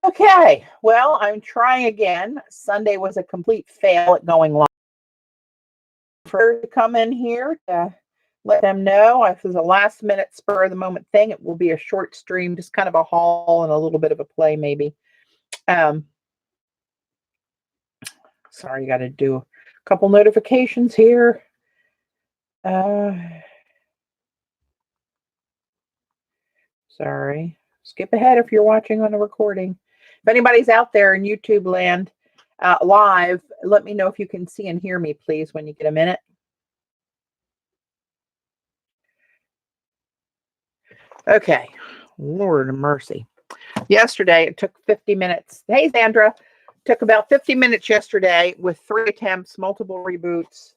Okay, well, I'm trying again. Sunday was a complete fail at going live. For her to come in here to let them know if it's a last minute spur of the moment thing, it will be a short stream, just kind of a haul and a little bit of a play maybe. Sorry, got to do a couple notifications here. Sorry. Skip ahead if you're watching on a recording. If anybody's out there in YouTube land live, let me know if you can see and hear me, please, when you get a minute. Okay. Lord of mercy. Yesterday, it took 50 minutes. Hey, Sandra. Took about 50 minutes yesterday with 3 attempts, multiple reboots.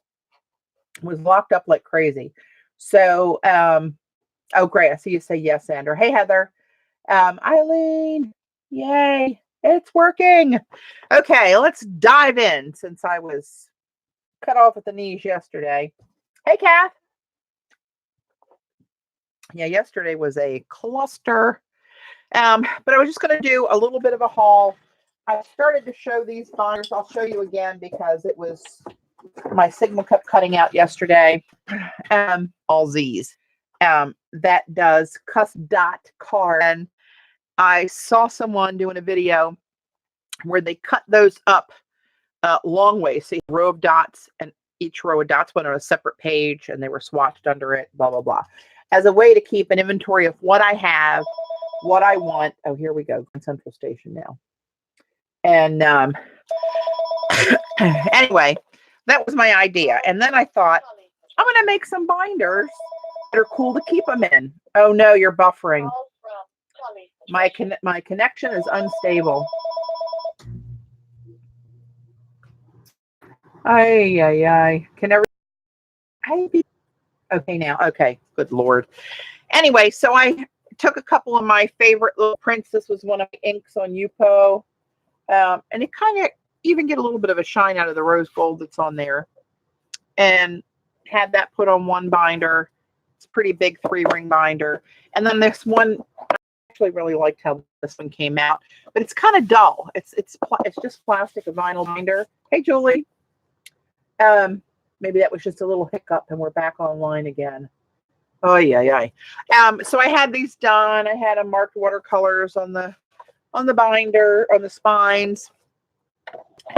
Was locked up like crazy. So, oh, great. I see you say yes, Sandra. Hey, Heather. Eileen. Yay. It's working. Okay, let's dive in since I was cut off at the knees yesterday. Hey, Kath. Yeah, yesterday was a cluster. But I was just going to do a little bit of a haul. I started to show these binders. I'll show you again because it was my signal kept cutting out yesterday. All Z's. That does custom dot card. And I saw someone doing a video where they cut those up long ways. So a row of dots, and each row of dots went on a separate page and they were swatched under it, blah, blah, blah. As a way to keep an inventory of what I have, what I want. Oh, here we go. Central Station now. And anyway, that was my idea. And then I thought, I'm going to make some binders that are cool to keep them in. Oh, no, you're buffering. My connection is unstable. Ay. Can everybody? Okay, now. Okay, good Lord. Anyway, so I took a couple of my favorite little prints. This was one of my inks on Yupo. And it kind of even get a little bit of a shine out of the rose gold that's on there. And had that put on one binder. It's a pretty big 3-ring binder. And then this one, I actually really liked how this one came out. But it's kind of dull. It's just plastic, a vinyl binder. Hey, Julie. Maybe that was just a little hiccup and we're back online again. Oh, yeah. So I had these done. I had them marked watercolors on the binder, on the spines.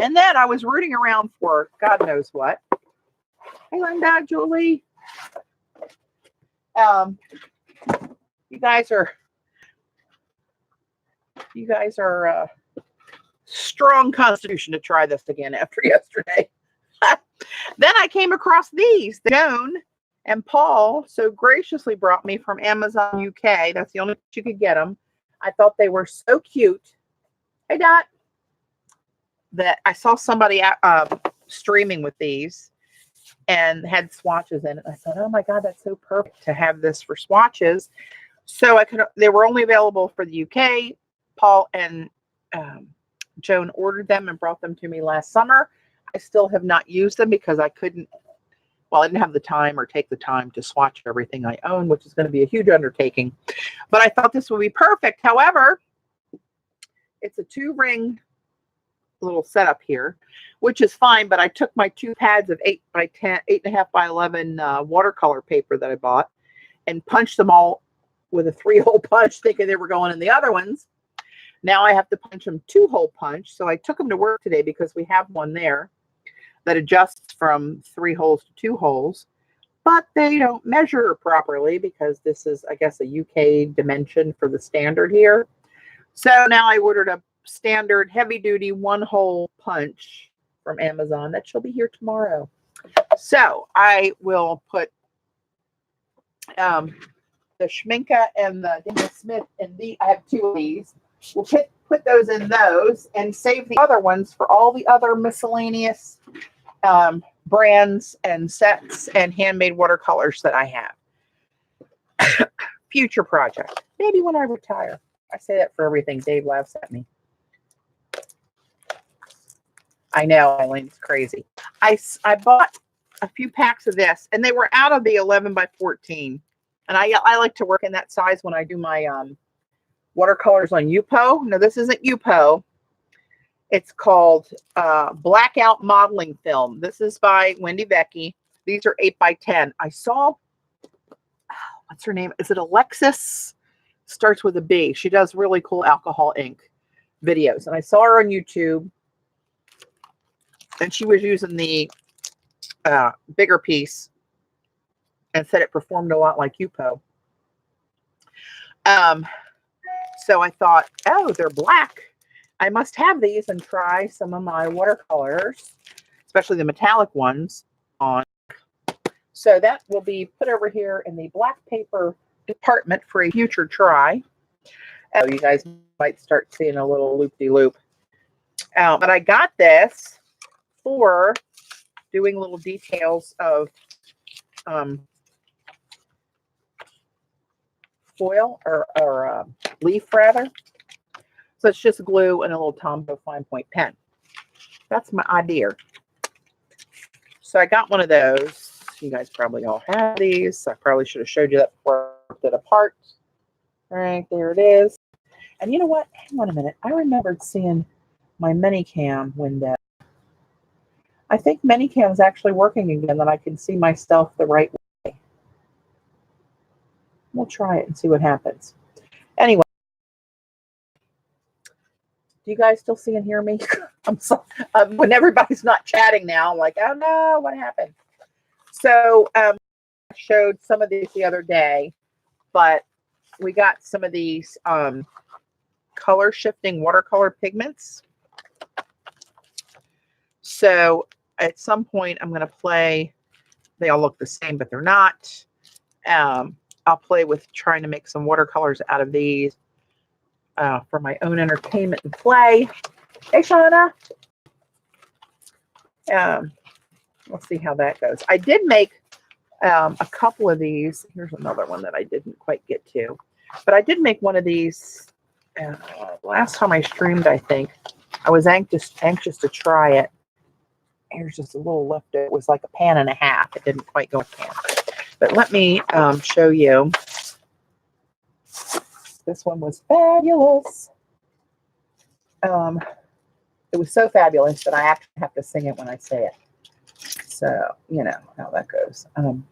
And then I was rooting around for God knows what. Hey, Linda, Julie. You guys are strong constitution to try this again after yesterday. Then I came across these. Joan and Paul so graciously brought me from Amazon UK. That's the only place you could get them. I thought they were so cute. Hey, Dot. That I saw somebody streaming with these and had swatches in it. I thought, oh my God, that's so perfect to have this for swatches. So they were only available for the UK. Paul and Joan ordered them and brought them to me last summer. I still have not used them because I didn't have the time or take the time to swatch everything I own, which is going to be a huge undertaking. But I thought this would be perfect. However, it's a 2-ring little setup here, which is fine. But I took my 2 pads of 8.5 by 11 watercolor paper that I bought and punched them all with a 3-hole punch, thinking they were going in the other ones. Now I have to punch them 2-hole punch. So I took them to work today because we have one there that adjusts from 3 holes to 2 holes, but they don't measure properly because this is, I guess, a UK dimension for the standard here. So now I ordered a standard heavy-duty 1-hole punch from Amazon that shall be here tomorrow. So I will put the Schminke and the Daniel Smith in I have 2 of these. We'll put those in those and save the other ones for all the other miscellaneous brands and sets and handmade watercolors that I have. Future project. Maybe when I retire. I say that for everything. Dave laughs at me. I know, Eileen, it's crazy. I bought a few packs of this, and they were out of the 11 by 14. And I like to work in that size when I do my watercolors on Yupo. No, this isn't Yupo. It's called Blackout Modeling Film. This is by Wendy Vecchi. These are 8x10. I saw, what's her name? Is it Alexis? Starts with a B. She does really cool alcohol ink videos. And I saw her on YouTube. And she was using the bigger piece and said it performed a lot like Yupo. So I thought, oh, they're black. I must have these and try some of my watercolors, especially the metallic ones, on. So that will be put over here in the black paper department for a future try. Oh, you guys might start seeing a little loop-de-loop. But I got this for doing little details of foil or leaf rather. So it's just glue and a little Tombow fine point pen. That's my idea. So I got one of those. You guys probably all have these. I probably should have showed you that before I ripped it apart. All right, there it is. And you know what? Hang on a minute. I remembered seeing my Minicam window. I think Minicam is actually working again, that I can see myself the right way. We'll try it and see what happens. Anyway, do you guys still see and hear me? I'm so, when everybody's not chatting now, I'm like, oh no, what happened? So I showed some of these the other day, but we got some of these color shifting watercolor pigments. So at some point I'm going to play, they all look the same, but they're not. I'll play with trying to make some watercolors out of these for my own entertainment and play. Hey, Shauna. Let's see how that goes. I did make a couple of these. Here's another one that I didn't quite get to. But I did make one of these last time I streamed, I think. I was anxious to try it. Here's just a little left. It was like a pan and a half. It didn't quite go in a pan. But let me show you. This one was fabulous. It was so fabulous that I actually have to sing it when I say it. So, you know how that goes. I'm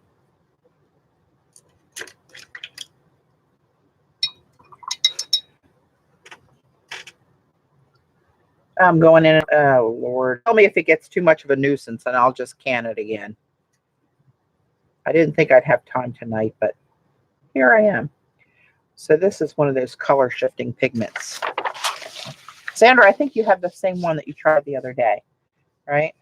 going in. Oh, Lord. Tell me if it gets too much of a nuisance, and I'll just can it again. I didn't think I'd have time tonight, but here I am. So this is one of those color shifting pigments. Sandra, I think you have the same one that you tried the other day, right?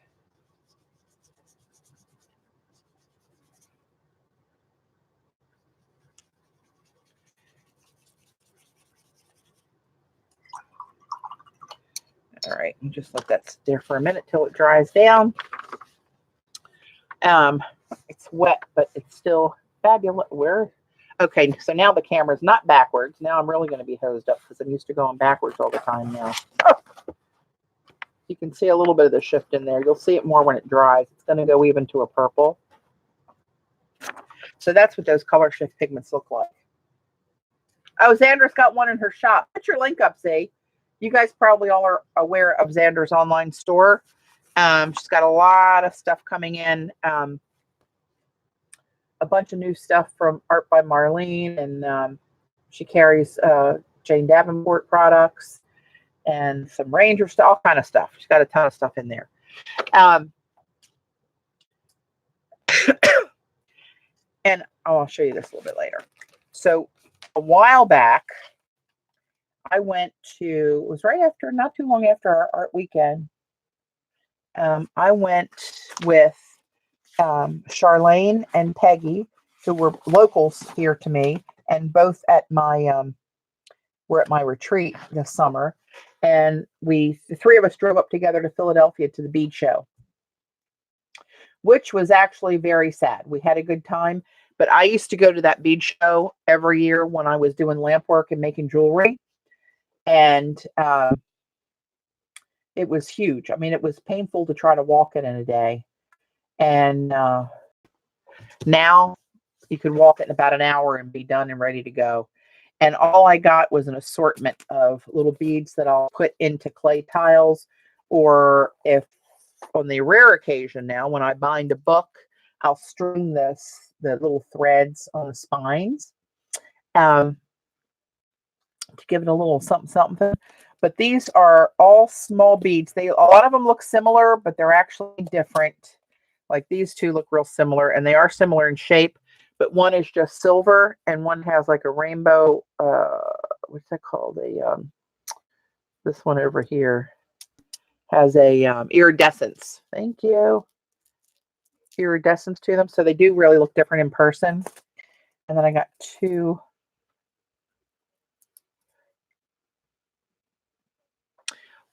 All right, you just let that sit there for a minute till it dries down. It's wet, but it's still fabulous. Okay, so now the camera's not backwards. Now I'm really going to be hosed up because I'm used to going backwards all the time now. You can see a little bit of the shift in there. You'll see it more when it dries. It's going to go even to a purple. So that's what those color shift pigments look like. Oh, Xandra's got one in her shop. Put your link up, Z. You guys probably all are aware of Xandra's online store. She's got a lot of stuff coming in. A bunch of new stuff from Art by Marlene, and she carries Jane Davenport products and some Ranger stuff, all kind of stuff. She's got a ton of stuff in there. And I'll show you this a little bit later. So a while back, I went to, it was right after, not too long after our art weekend. I went with Charlene and Peggy, who were locals here to me, and both at my were at my retreat this summer. And the three of us drove up together to Philadelphia to the Bead show, which was actually very sad. We had a good time, but I used to go to that Bead show every year when I was doing lamp work and making jewelry, and it was huge. I mean, it was painful to try to walk it in a day. And now you could walk it in about an hour and be done and ready to go. And all I got was an assortment of little beads that I'll put into clay tiles, or if on the rare occasion now when I bind a book, I'll string the little threads on the spines to give it a little something something. But these are all small beads. A lot of them look similar, but they're actually different. Like these two look real similar, and they are similar in shape, but one is just silver and one has like a rainbow, what's that called? This one over here has a iridescence. Thank you. Iridescence to them. So they do really look different in person. And then I got two.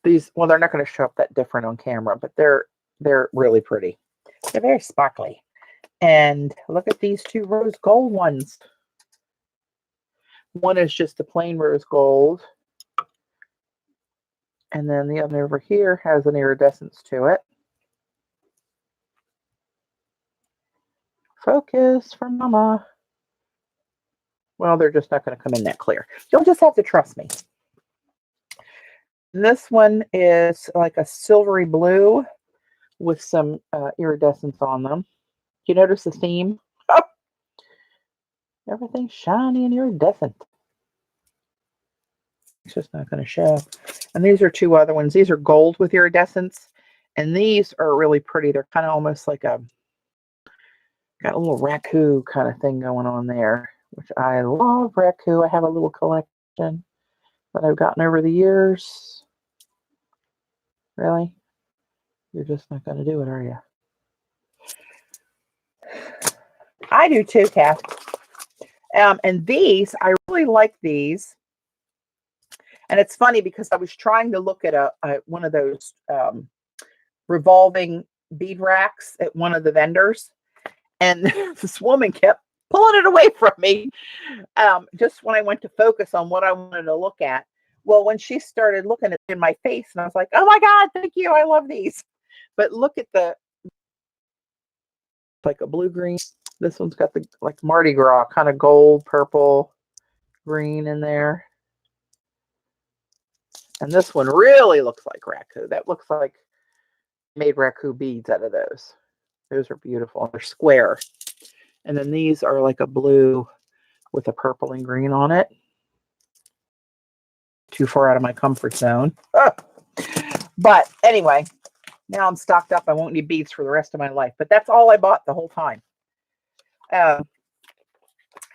These, well, they're not going to show up that different on camera, but they're really pretty. They're very sparkly. And look at these two rose gold ones. One is just a plain rose gold. And then the other over here has an iridescence to it. Focus for mama. Well, they're just not going to come in that clear. You'll just have to trust me. And this one is like a silvery blue with some iridescence on them. Do you notice the theme? Oh! Everything's shiny and iridescent. It's just not going to show. And these are two other ones. These are gold with iridescence. And these are really pretty. They're kind of almost like got a little raccoon kind of thing going on there, which I love raccoon. I have a little collection that I've gotten over the years. Really? You're just not going to do it, are you? I do too, Kath. And these, I really like these. And it's funny because I was trying to look at one of those revolving bead racks at one of the vendors. And this woman kept pulling it away from me just when I went to focus on what I wanted to look at. Well, when she started looking at it in my face, and I was like, oh my God, thank you. I love these. But look at like a blue-green. This one's got the like Mardi Gras kind of gold, purple, green in there. And this one really looks like raccoon. That looks like made raccoon beads out of those. Those are beautiful. They're square. And then these are like a blue with a purple and green on it. Too far out of my comfort zone. But anyway, now I'm stocked up. I won't need beads for the rest of my life. But that's all I bought the whole time. And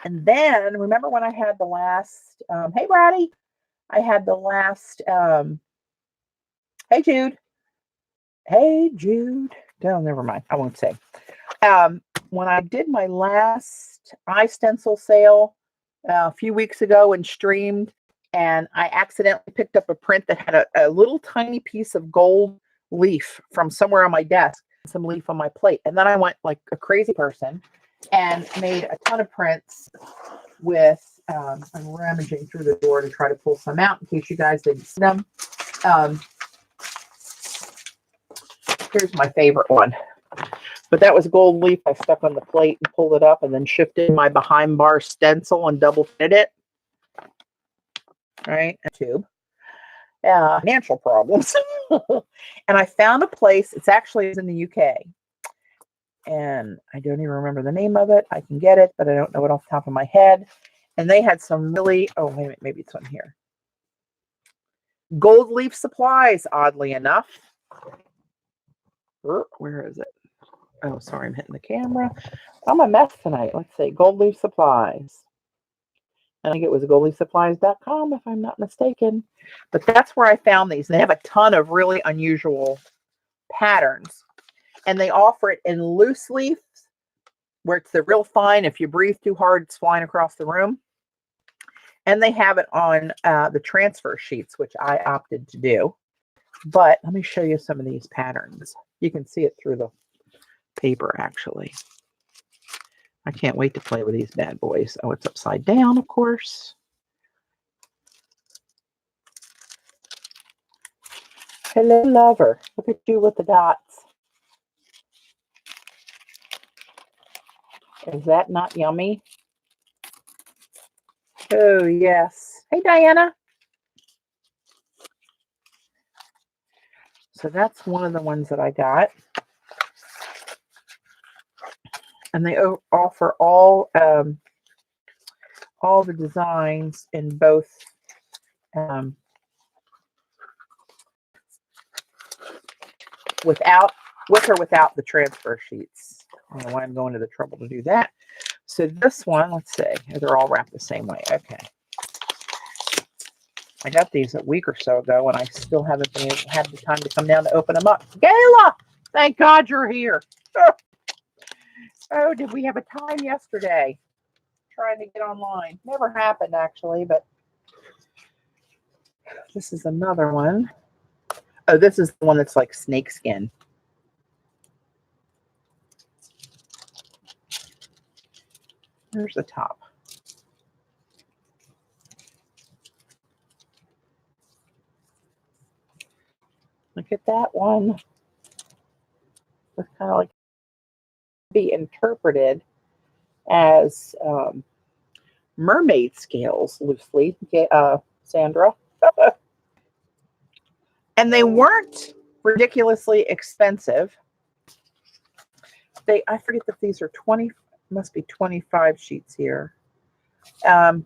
then, remember when I had the last, hey, Brady, I had the last, hey, Jude. Hey, Jude. No, never mind. I won't say. When I did my last eye stencil sale a few weeks ago and streamed, and I accidentally picked up a print that had a little tiny piece of gold leaf from somewhere on my desk, some leaf on my plate. And then I went like a crazy person and made a ton of prints with, I'm rummaging through the door to try to pull some out in case you guys didn't see them. Here's my favorite one. But that was gold leaf I stuck on the plate and pulled it up and then shifted my behind bar stencil and double fitted it. Right? A tube. Financial problems. And I found a place. It's actually in the UK. And I don't even remember the name of it. I can get it, but I don't know it off the top of my head. And they had some really, oh, wait a minute, maybe it's on here. Gold leaf supplies, oddly enough. Where is it? Oh, sorry, I'm hitting the camera. I'm a mess tonight. Let's see, gold leaf supplies. I think it was goldleafsupplies.com if I'm not mistaken. But that's where I found these. They have a ton of really unusual patterns. And they offer it in loose leaf, where it's the real fine. If you breathe too hard, it's flying across the room. And they have it on the transfer sheets, which I opted to do. But let me show you some of these patterns. You can see it through the paper, actually. I can't wait to play with these bad boys. Oh, it's upside down, of course. Hello, lover. Look at you with the dots. Is that not yummy? Oh, yes. Hey, Diana. So that's one of the ones that I got. And they offer all the designs in both with or without the transfer sheets. I don't know why I'm going to the trouble to do that. So this one, let's see, they're all wrapped the same way. Okay. I got these a week or so ago, and I still haven't had the time to come down to open them up. Gayla, thank God you're here. Oh, did we have a time yesterday trying to get online? Never happened, actually, but this is another one. Oh, this is the one that's like snakeskin. Here's the top. Look at that one. It's kind of like be interpreted as mermaid scales loosely, Sandra. And they weren't ridiculously expensive. I forget that these are 20, must be 25 sheets here. Of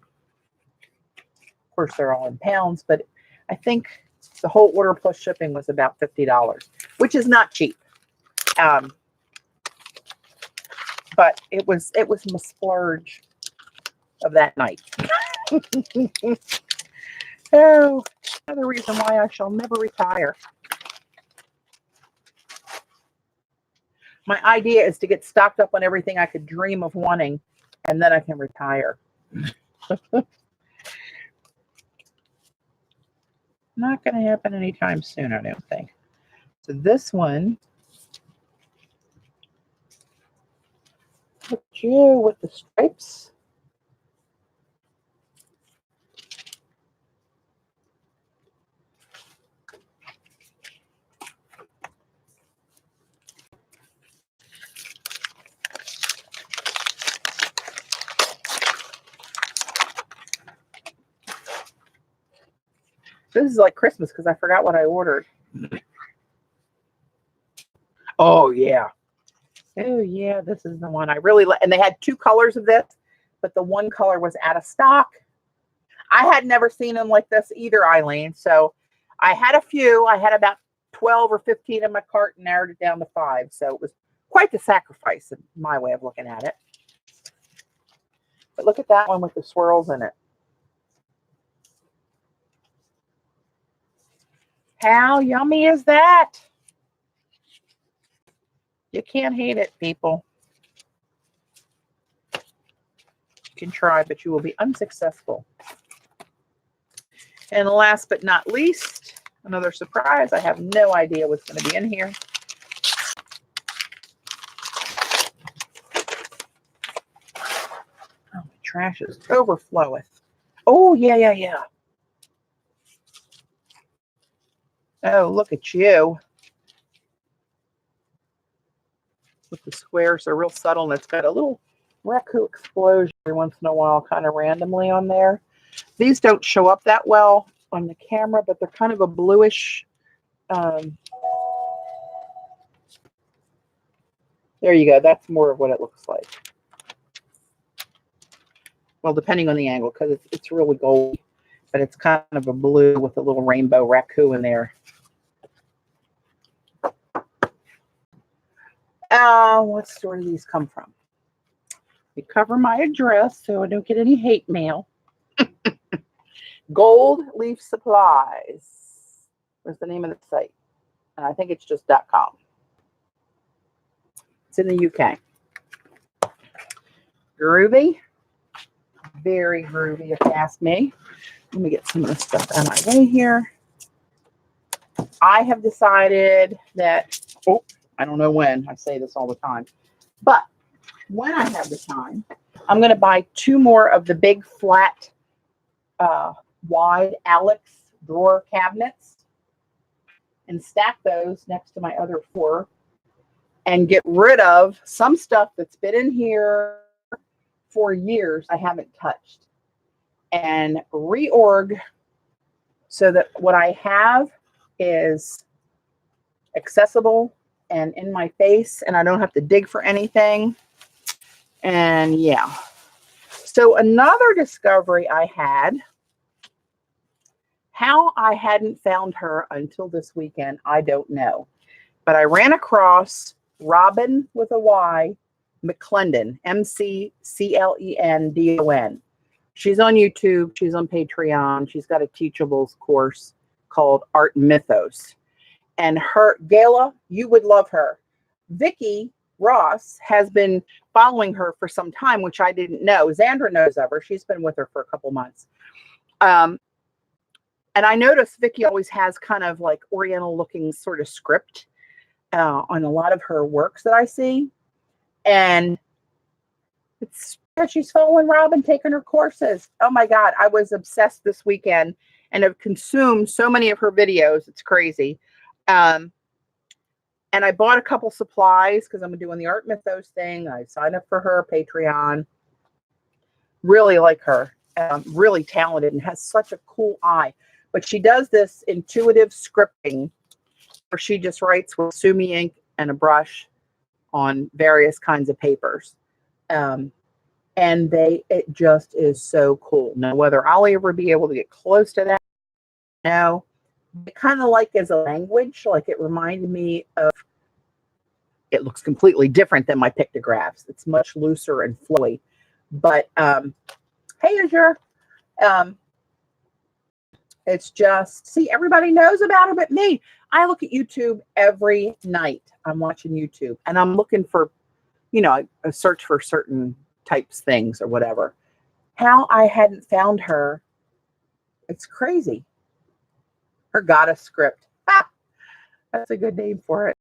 course, they're all in pounds, but I think the whole order plus shipping was about $50, which is not cheap. But it was my splurge of that night. Oh, another reason why I shall never retire. My idea is to get stocked up on everything I could dream of wanting, and then I can retire. Not going to happen anytime soon, I don't think. So this one, put you with the stripes. This is like Christmas because I forgot what I ordered. Oh, yeah. Oh, yeah, this is the one I really like. And they had two colors of this, but the one color was out of stock. I had never seen them like this either, Eileen. So I had a few. I had about 12 or 15 in my cart and narrowed it down to 5. So it was quite the sacrifice in my way of looking at it. But look at that one with the swirls in it. How yummy is that? You can't hate it, people. You can try, but you will be unsuccessful. And last but not least, another surprise. I have no idea what's going to be in here. Oh, my trash is overfloweth. Oh, yeah. Oh, look at you. With the squares, they're real subtle, and it's got a little raccoon explosion every once in a while, kind of randomly on there. These don't show up that well on the camera, but they're kind of a bluish. There you go. That's more of what it looks like. Well, depending on the angle, because it's really gold, but it's kind of a blue with a little rainbow raccoon in there. What store do these come from? They cover my address so I don't get any hate mail. Gold Leaf Supplies was the name of the site. And I think it's just .com. It's in the UK. Groovy. Very groovy, if you ask me. Let me get some of this stuff out of my way here. I have decided that, I don't know when. I say this all the time. But when I have the time, I'm going to buy 2 more of the big flat wide Alex drawer cabinets and stack those next to my other 4 and get rid of some stuff that's been in here for years I haven't touched. and reorg so that what I have is accessible and in my face, and I don't have to dig for anything. And yeah. So another discovery I had, how I hadn't found her until this weekend, I don't know. But I ran across Robin with a Y, McClendon, McClendon. She's on YouTube. She's on Patreon. She's got a teachables course called Art Mythos. And her, Gala, you would love her. Vicki Ross has been following her for some time, which I didn't know. Xandra knows of her. She's been with her for a couple months. And I noticed Vicki always has kind of like Oriental looking sort of script on a lot of her works that I see. And it's she's following Robin, taking her courses. Oh my God, I was obsessed this weekend and have consumed so many of her videos. It's crazy. And I bought a couple supplies because I'm doing the Art Mythos thing. I signed up for her Patreon. Really like her. Really talented and has such a cool eye. But she does this intuitive scripting where she just writes with Sumi ink and a brush on various kinds of papers. And it just is so cool. Now, whether I'll ever be able to get close to that, no. Kind of like as a language, like it reminded me of, it looks completely different than my pictographs. It's much looser and flowy. But hey, Azure. It's just, see, everybody knows about her but me. I look at YouTube every night. I'm watching YouTube and I'm looking for, you know, a search for certain types things or whatever. How I hadn't found her, it's crazy. Her goddess script. Ah, that's a good name for it.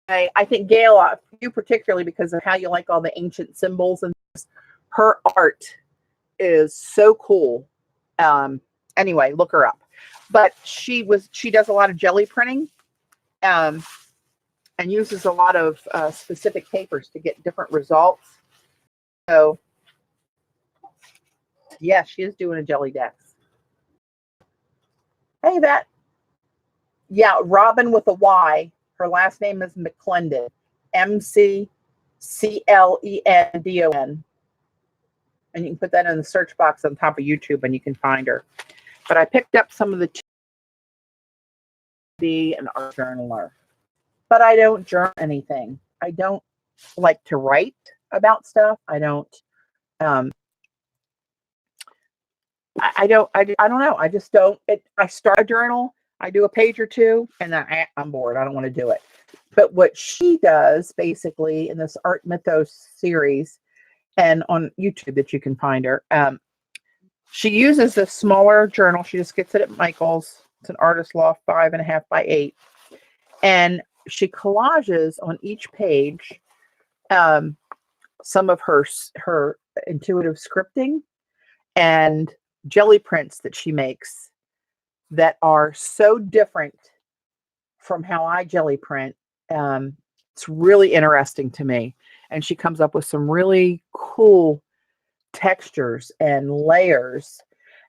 I think Gail, you particularly because of how you like all the ancient symbols and her art is so cool. Anyway, look her up. But she does a lot of jelly printing and uses a lot of specific papers to get different results. So yeah, she is doing a jelly dex. Hey, that. Yeah, Robin with a Y. Her last name is McClendon. McClendon. And you can put that in the search box on top of YouTube and you can find her. But I picked up some of the be an art journaler. But I don't journal anything. I don't like to write about stuff. I don't I don't know. I just don't. I start a journal, I do a page or two, and then I'm bored. I don't want to do it. But what she does basically in this Art Mythos series and on YouTube that you can find her, she uses this smaller journal. She just gets it at Michael's. It's an Artist Loft 5.5 by 8. And she collages on each page some of her intuitive scripting and jelly prints that she makes that are so different from how I jelly print. It's really interesting to me. And she comes up with some really cool textures and layers.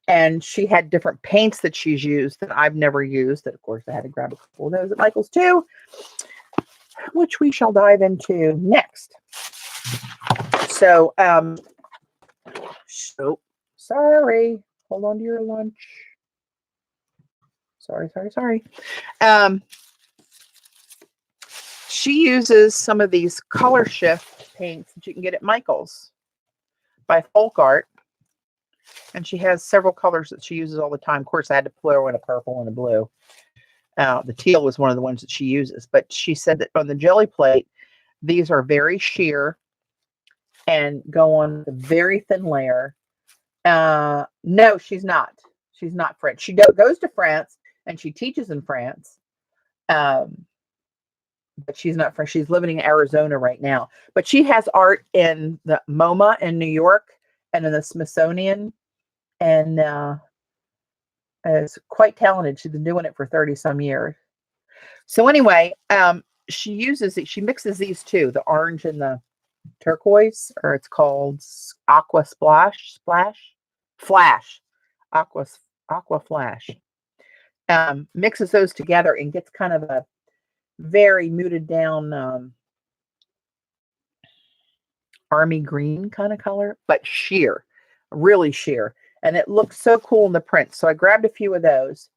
And she had different paints that she's used that I've never used. That, of course, I had to grab a couple of those at Michael's too, which we shall dive into next. So, sorry. Hold on to your lunch. Sorry. She uses some of these color shift paints that you can get at Michael's by Folk Art. And she has several colors that she uses all the time. Of course, I had to throw in a purple and a blue. The teal was one of the ones that she uses. But she said that on the jelly plate, these are very sheer and go on a very thin layer. No, she's not. She's not French. She goes to France and she teaches in France. But she's not French. She's living in Arizona right now. But she has art in the MoMA in New York and in the Smithsonian. And is quite talented. She's been doing it for 30 some years. So anyway, she mixes these two, the orange and the turquoise, or it's called Aqua Flash. Aqua Flash. Mixes those together and gets kind of a very muted down army green kind of color, but sheer, really sheer. And it looks so cool in the print. So I grabbed a few of those.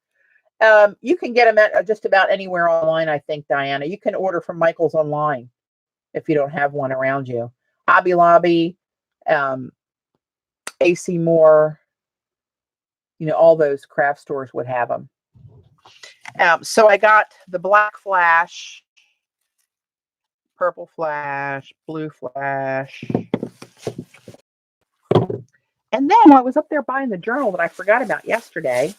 You can get them at just about anywhere online, I think, Diana. You can order from Michael's online if you don't have one around you. Hobby Lobby, AC Moore, you know, all those craft stores would have them. So I got the black flash, purple flash, blue flash. And then I was up there buying the journal that I forgot about yesterday.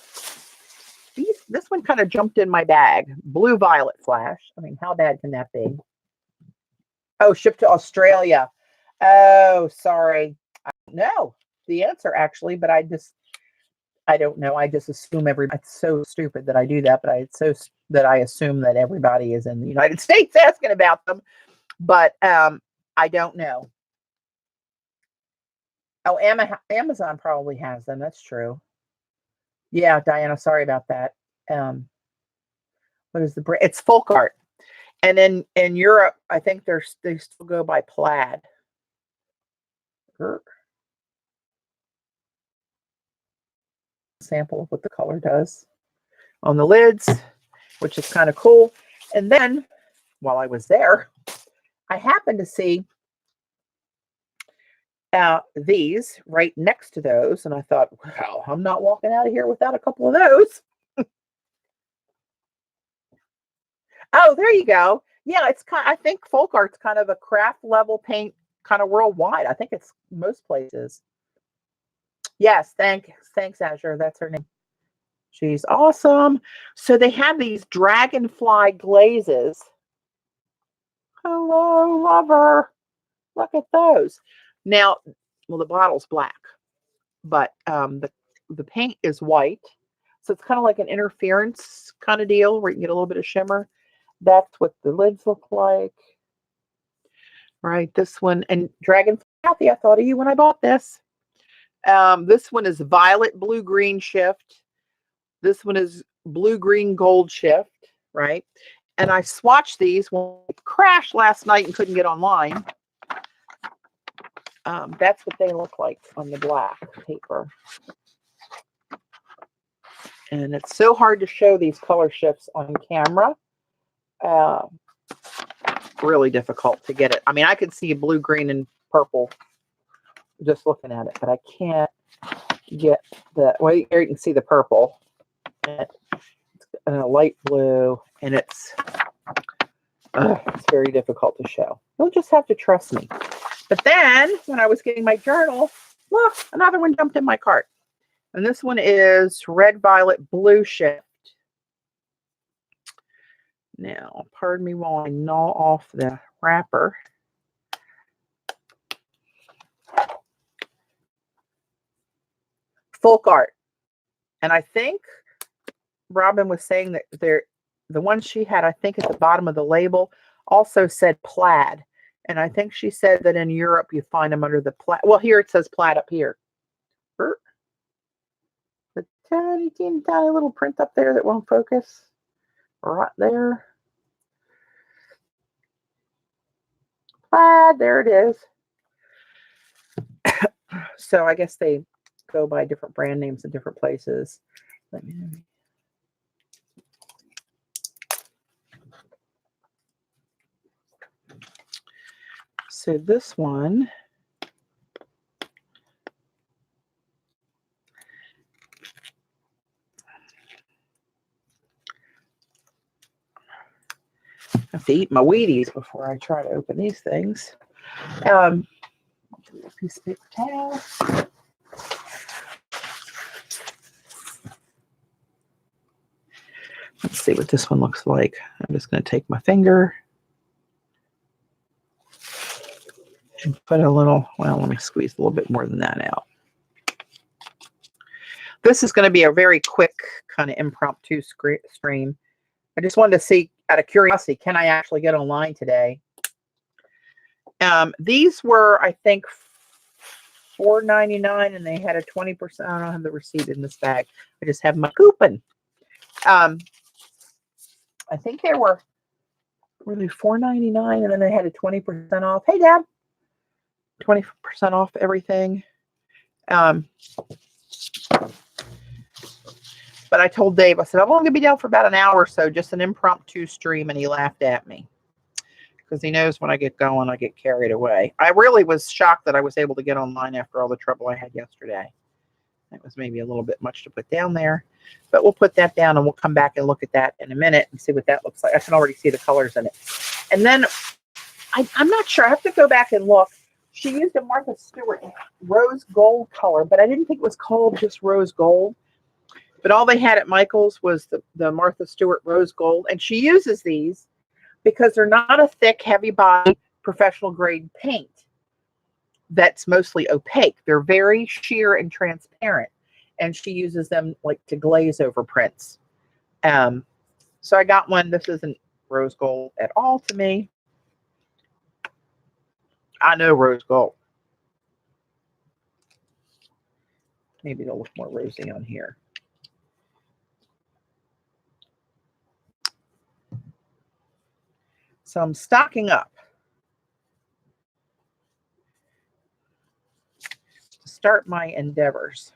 This one kind of jumped in my bag. Blue violet flash. I mean, how bad can that be? Oh, shipped to Australia. Oh, sorry. I don't know the answer actually, but I don't know. I just assume it's so stupid that I do that, but I assume that everybody is in the United States asking about them. But I don't know. Oh, Amazon probably has them. That's true. Yeah, Diana, sorry about that. What is the brand? It's Folk Art. And in Europe, I think they still go by Plaid. Sample of what the color does on the lids, which is kind of cool. And then while I was there, I happened to see these right next to those, and I thought, wow, I'm not walking out of here without a couple of those. Oh, there you go. Yeah, I think Folk Art's kind of a craft level paint kind of worldwide. I think it's most places. Yes, thanks, Azure. That's her name. She's awesome. So they have these dragonfly glazes. Hello, lover. Look at those. Now, well, the bottle's black, but the paint is white. So it's kind of like an interference kind of deal where you can get a little bit of shimmer. That's what the lids look like. Right, this one. And Dragonfly, Kathy, I thought of you when I bought this. This one is violet blue green shift. This one is blue green gold shift, right? And I swatched these when it crashed last night and couldn't get online. That's what they look like on the black paper. And it's so hard to show these color shifts on camera. Really difficult to get it. I mean, I could see blue, green, and purple just looking at it, but I can't get well, here you can see the purple. It's a light blue, and it's very difficult to show. You'll just have to trust me. But then, when I was getting my journal, look, another one jumped in my cart. And this one is red, violet, blue shift. Now, pardon me while I gnaw off the wrapper. Folk Art. And I think Robin was saying that the one she had, I think at the bottom of the label, also said plaid. And I think she said that in Europe you find them under the plaid. Well, here it says plaid up here. The tiny little print up there that won't focus. Right there. Plaid, there it is. So I guess they go by different brand names in different places. Let me know. So this one, I have to eat my Wheaties before I try to open these things. Piece of paper towel. Let's see what this one looks like. I'm just going to take my finger and put a little, well, let me squeeze a little bit more than that out. This is going to be a very quick kind of impromptu stream. I just wanted to see, out of curiosity, can I actually get online today? These were, I think, $4.99 and they had a 20%. I don't have the receipt in this bag. I just have my coupon. I think they were really $4.99 and then they had a 20% off. Hey, Dad. 20% off everything. But I told Dave, I said, I'm only going to be down for about an hour or so, just an impromptu stream. And he laughed at me because he knows when I get going, I get carried away. I really was shocked that I was able to get online after all the trouble I had yesterday. That was maybe a little bit much to put down there, but we'll put that down and we'll come back and look at that in a minute and see what that looks like. I can already see the colors in it. And then I'm not sure. I have to go back and look. She used a Martha Stewart rose gold color, but I didn't think it was called just rose gold. But all they had at Michael's was the Martha Stewart rose gold. And she uses these because they're not a thick, heavy body, professional grade paint that's mostly opaque. They're very sheer and transparent. And she uses them like to glaze over prints. So I got one. This isn't rose gold at all to me. I know rose gold. Maybe it'll look more rosy on here. So I'm stocking up to start my endeavors.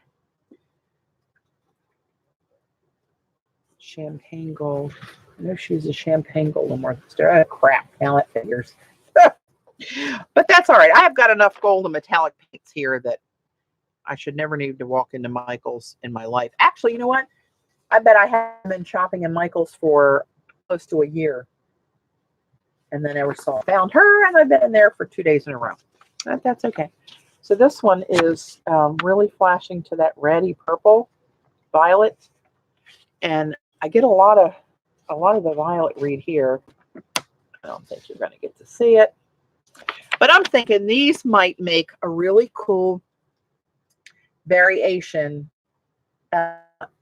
Champagne gold. I know she uses champagne gold and Martha Stewart. Oh, crap. Now that figures. But that's all right. I have got enough gold and metallic paints here that I should never need to walk into Michael's in my life. Actually, you know what? I bet I haven't been shopping in Michael's for close to a year. And then I found her, and I've been in there for 2 days in a row. That's okay. So this one is really flashing to that reddy purple, violet. And I get a lot of the violet read here. I don't think you're going to get to see it. But I'm thinking these might make a really cool variation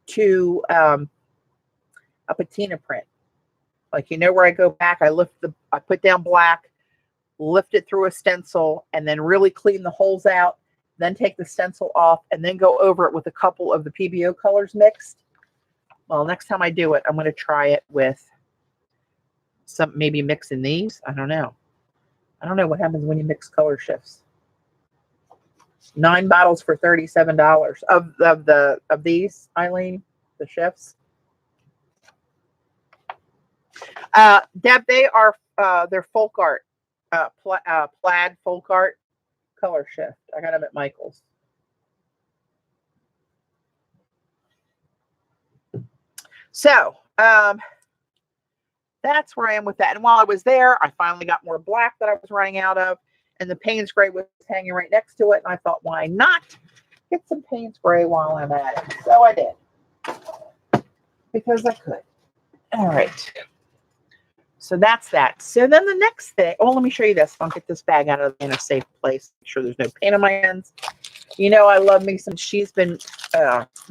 to a patina print. Like, you know, where I go back, I put down black, lift it through a stencil, and then really clean the holes out, then take the stencil off, and then go over it with a couple of the PBO colors mixed. Well, next time I do it, I'm going to try it with maybe mixing these. I don't know. I don't know what happens when you mix color shifts. 9 bottles for $37 of these, Eileen, the shifts. Deb, they are they're folk art, plaid folk art color shift. I got them at Michael's. So that's where I am with that. And while I was there, I finally got more black that I was running out of, and the Payne's Gray was hanging right next to it. And I thought, why not get some Payne's Gray while I'm at it? So I did, because I could. All right. So that's that. So then the next thing, let me show you this. I'll get this bag out of in a safe place. Make sure there's no paint on my hands. You know, I love me some. She's been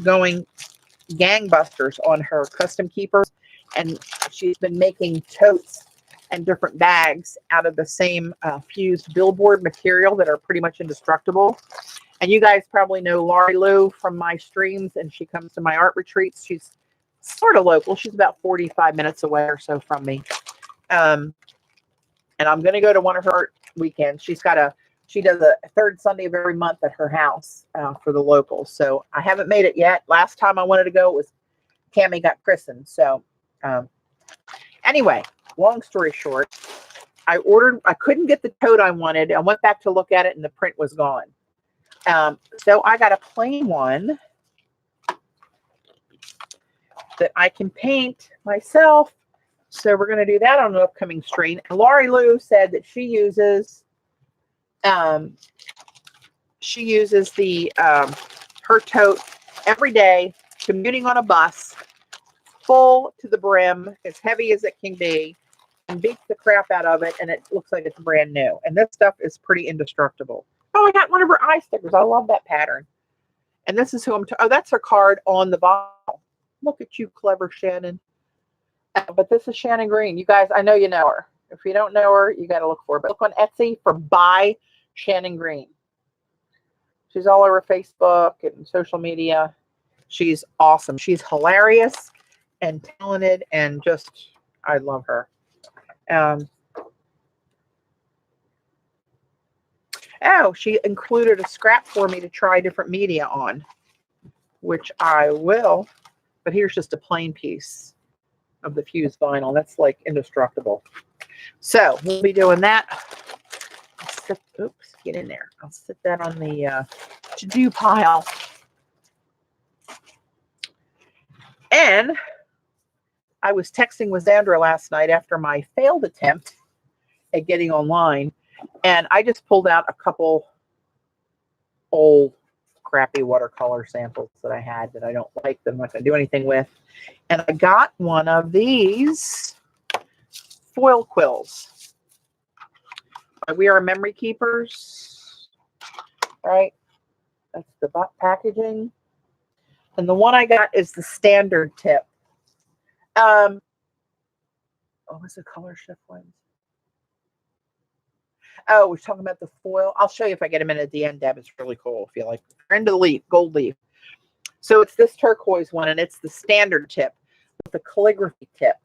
going gangbusters on her custom keepers, and she's been making totes and different bags out of the same fused billboard material that are pretty much indestructible. And you guys probably know Laurie Lou from my streams, and she comes to my art retreats. She's sort of local. She's about 45 minutes away or so from me. And I'm going to go to one of her art weekends. She does a third Sunday of every month at her house for the locals. So I haven't made it yet. Last time I wanted to go, it was Cammie got christened. So anyway, long story short, I couldn't get the tote I wanted. I went back to look at it and the print was gone. So I got a plain one that I can paint myself. So we're going to do that on an upcoming stream. And Laurie Lou said that she uses the her tote every day, commuting on a bus, full to the brim, as heavy as it can be, and beats the crap out of it, and it looks like it's brand new. And this stuff is pretty indestructible. Oh, I got one of her eye stickers. I love that pattern. And this is who I'm. Oh, that's her card on the bottle. Look at you, clever Shannon. But this is Shannon Green. You guys, I know you know her. If you don't know her, you got to look for her. But look on Etsy for Buy Shannon Green. She's all over Facebook and social media. She's awesome. She's hilarious and talented and just, I love her. Oh, she included a scrap for me to try different media on, which I will. But here's just a plain piece of the fused vinyl. That's like indestructible. So we'll be doing that. Oops, get in there. I'll sit that on the to-do pile. And I was texting with Xandra last night after my failed attempt at getting online. And I just pulled out a couple old crappy watercolor samples that I had that I don't like, that I'm not going to do anything with. And I got one of these foil quills. We Are Memory Keepers, right? That's the packaging. And the one I got is the standard tip. What was the color shift one? Oh, we're talking about the foil. I'll show you if I get them in at the end, Deb. It's really cool if you like. End of the leaf, gold leaf. So it's this turquoise one, and it's the standard tip with the calligraphy tip.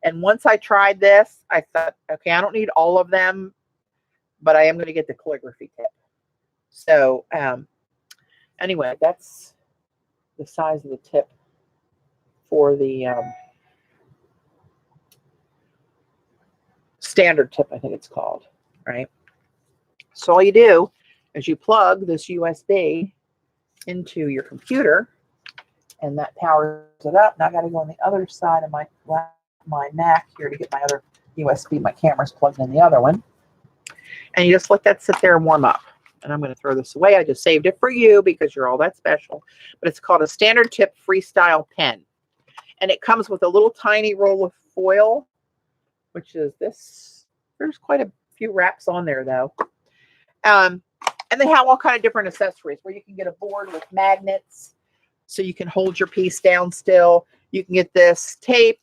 And once I tried this, I thought, okay, I don't need all of them, but I am going to get the calligraphy tip. So anyway, that's the size of the tip for the standard tip, I think it's called, right? So all you do is you plug this USB into your computer, and that powers it up. Now I got to go on the other side of my Mac here to get my other USB. My camera's plugged in the other one. And you just let that sit there and warm up. And I'm going to throw this away. I just saved it for you because you're all that special. But it's called a standard tip freestyle pen. And it comes with a little tiny roll of foil, which is this. There's quite a few wraps on there, though. And they have all kind of different accessories where you can get a board with magnets so you can hold your piece down still. You can get this tape.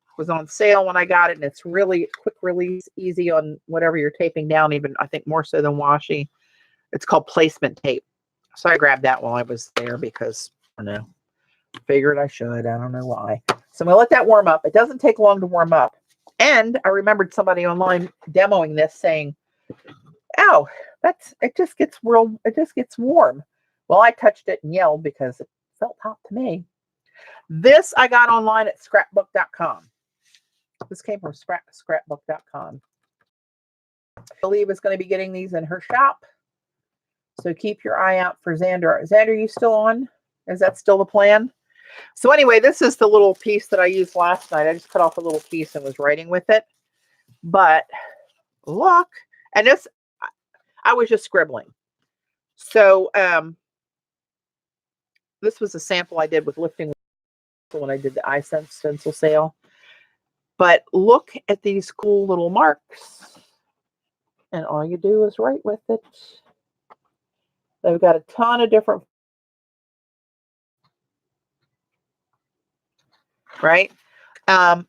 It was on sale when I got it, and it's really quick release, easy on whatever you're taping down, even I think more so than washi. It's called placement tape. So I grabbed that while I was there because, I don't know, figured I should. I don't know why. So I'm going to let that warm up. It doesn't take long to warm up. And I remembered somebody online demoing this saying, oh, it just gets warm. Well, I touched it and yelled because it felt hot to me. This I got online at scrapbook.com. This came from scrapbook.com. I believe is going to be getting these in her shop. So keep your eye out for Xandra. Xandra, are you still on? Is that still the plan? So anyway, this is the little piece that I used last night. I just cut off a little piece and was writing with it. But look, and this, I was just scribbling. So this was a sample I did with lifting when I did the iSense stencil sale. But look at these cool little marks. And all you do is write with it. They've got a ton of different, right? And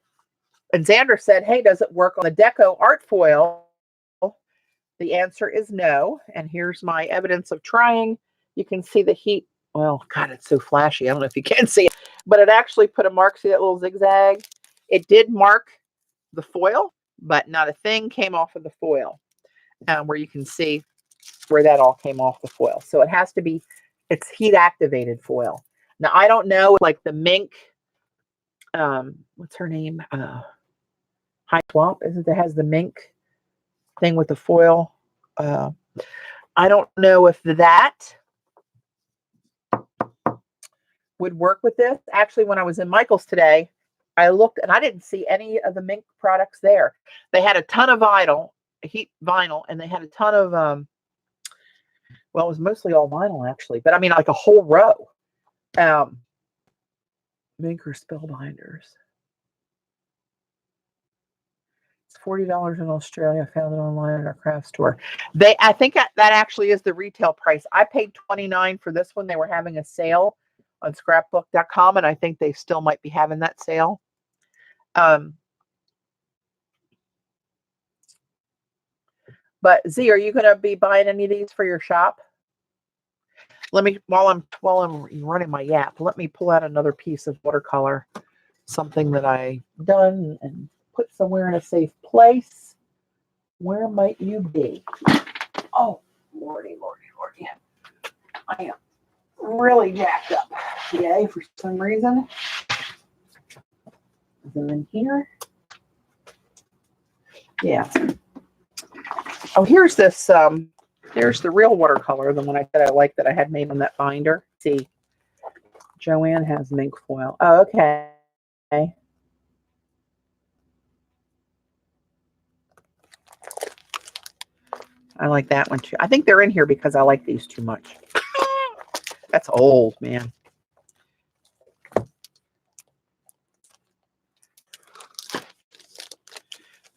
Xandra said, hey, does it work on the Deco art foil? The answer is no. And here's my evidence of trying. You can see the heat. Well, God, it's so flashy. I don't know if you can see it, but it actually put a mark. See that little zigzag? It did mark the foil, but not a thing came off of the foil, where you can see where that all came off the foil. So it has to be, it's heat activated foil. Now, I don't know, like the mink, what's her name? High Swamp, isn't it? Has the mink thing with the foil. I don't know if that would work with this. Actually, when I was in Michael's today, I looked and I didn't see any of the mink products there. They had a ton of heat vinyl, and they had a ton of, well, it was mostly all vinyl actually, but I mean like a whole row. Mink or spill binders. It's $40 in Australia. I found it online at our craft store. I think that actually is the retail price. I paid $29 for this one. They were having a sale on scrapbook.com, and I think they still might be having that sale. But Z, are you going to be buying any of these for your shop? Let me, while I'm running my yap, let me pull out another piece of watercolor, something that I done and put somewhere in a safe place. Where might you be? Oh, lordy, lordy, lordy. I am really jacked up today for some reason. Is it in here? Yeah. Oh, here's this. There's the real watercolor, the one I said I liked that I had made on that binder. Let's see, Joanne has mink foil. Oh, okay. I like that one too. I think they're in here because I like these too much. That's old, man.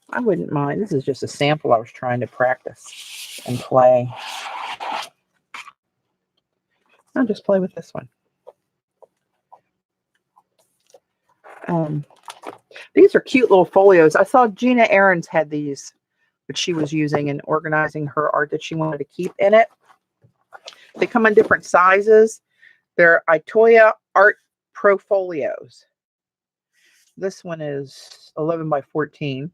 I wouldn't mind. This is just a sample I was trying to practice and play. I'll just play with this one. These are cute little folios. I saw Gina Ahrens had these, which she was using in organizing her art that she wanted to keep in it. They come in different sizes. They're Itoya Art Pro Folios. This one is 11 by 14.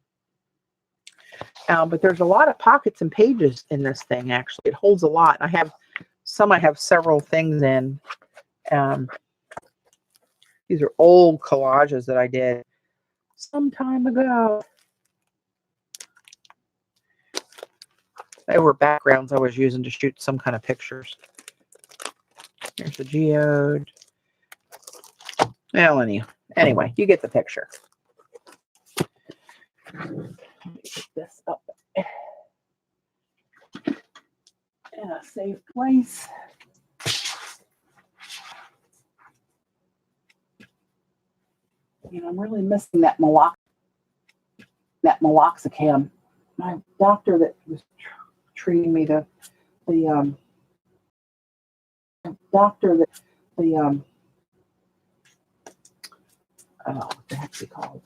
But there's a lot of pockets and pages in this thing, actually. It holds a lot. I have several things in. These are old collages that I did some time ago. They were backgrounds I was using to shoot some kind of pictures. Here's the geode. Well, anyway, you get the picture. Let me put this up in a safe place. You know, I'm really missing that meloxicam. My doctor that was treating me, oh, what the heck's he called?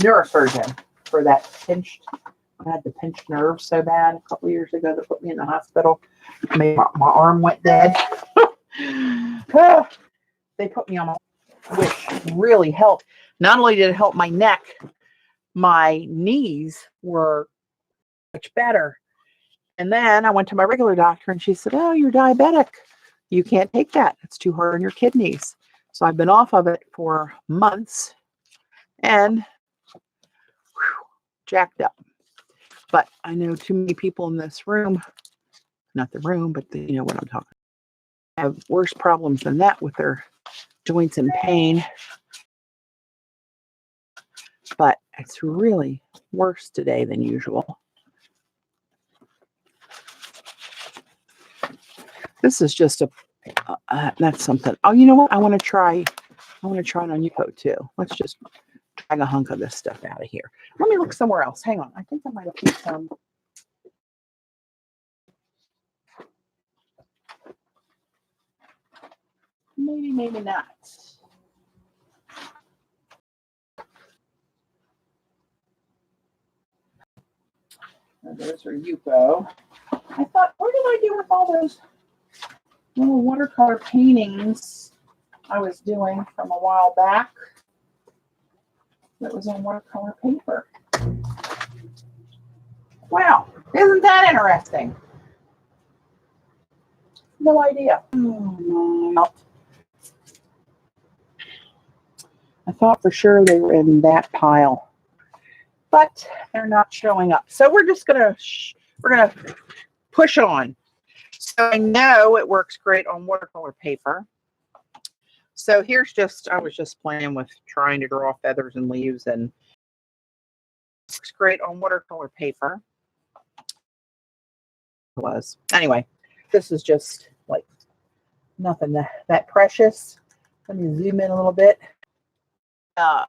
Neurosurgeon for that pinched. I had the pinched nerve so bad a couple years ago that put me in the hospital. My arm went dead. They put me on which really helped. Not only did it help my neck, my knees were much better. And then I went to my regular doctor and she said, oh, you're diabetic. You can't take that. It's too hard on your kidneys. So I've been off of it for months and jacked up. But I know too many people in this room, not the room, but you know what I'm talking about, have worse problems than that with their joints in pain. But it's really worse today than usual. This is just that's something. Oh, you know what? I want to try it on you too. Let's just drag a hunk of this stuff out of here. Let me look somewhere else. Hang on. I think I might have put some. Maybe, maybe not. Those are Yuko. I thought, what did I do with all those little watercolor paintings I was doing from a while back? That was on watercolor paper. Wow, isn't that interesting? No idea. I thought for sure they were in that pile, but they're not showing up. So we're just gonna push on. So I know it works great on watercolor paper. So here's I was just playing with trying to draw feathers and leaves, and it works great on watercolor paper. Anyway, this is just like nothing that precious. Let me zoom in a little bit.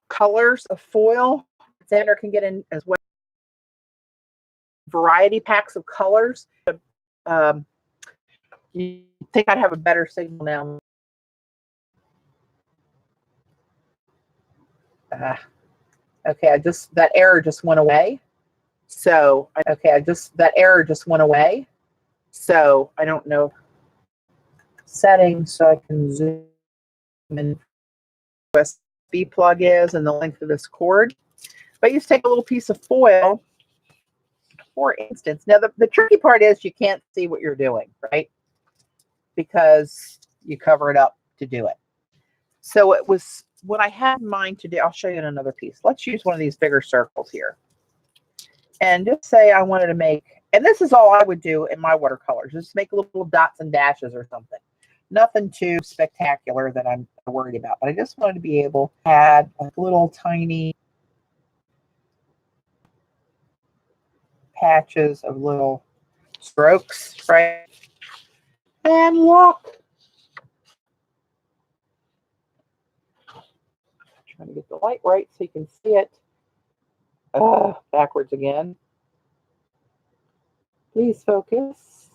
Colors of foil. Xander can get in as well. Variety packs of colors. You think I'd have a better signal now? Okay, that error just went away. So, okay, that error just went away. So I don't know settings, so I can zoom in USB plug is and the length of this cord. But you just take a little piece of foil, for instance. Now the tricky part is you can't see what you're doing, right? Because you cover it up to do it. So it was what I had in mind to do. I'll show you in another piece. Let's use one of these bigger circles here. And just say I wanted to make, and this is all I would do in my watercolors, just make little dots and dashes or something. Nothing too spectacular that I'm worried about, but I just wanted to be able to add like little tiny patches of little strokes, right? And look, trying to get the light right so you can see it. Backwards again. Please focus.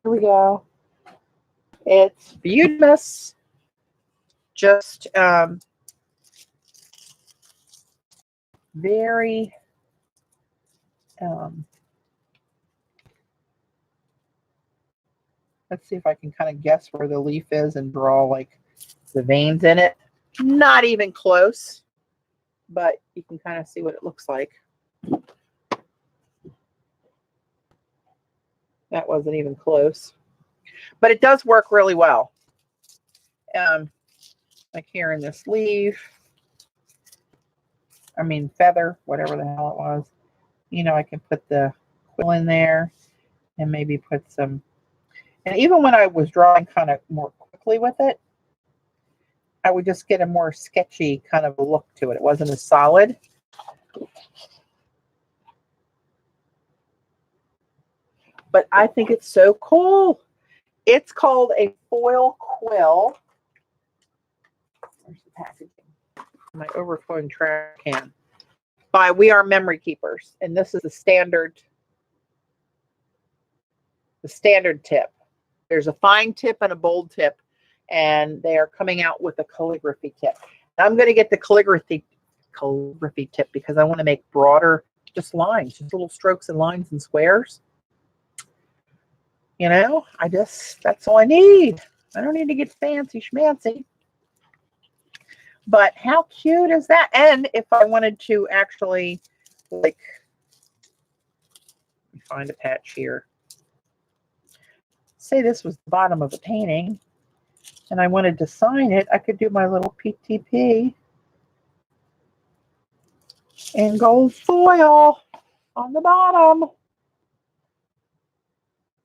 Here we go. It's beautiful. Just very let's see if I can kind of guess where the leaf is and draw like the veins in it. Not even close, but you can kind of see what it looks like. That wasn't even close, but it does work really well. Like here in this leaf, I mean feather, whatever the hell it was. You know, I can put the quill in there and maybe put some. And even when I was drawing kind of more quickly with it, I would just get a more sketchy kind of look to it. It wasn't as solid. But I think it's so cool. It's called a foil quill. Where's the packaging? My overflowing trash can. By We Are Memory Keepers. And this is the standard tip. There's a fine tip and a bold tip. And they are coming out with a calligraphy tip. I'm going to get the calligraphy tip because I want to make broader just lines, just little strokes and lines and squares. You know, that's all I need. I don't need to get fancy schmancy. But how cute is that? And if I wanted to actually, like, let me find a patch here. Say this was the bottom of a painting, and I wanted to sign it, I could do my little PTP in gold foil on the bottom.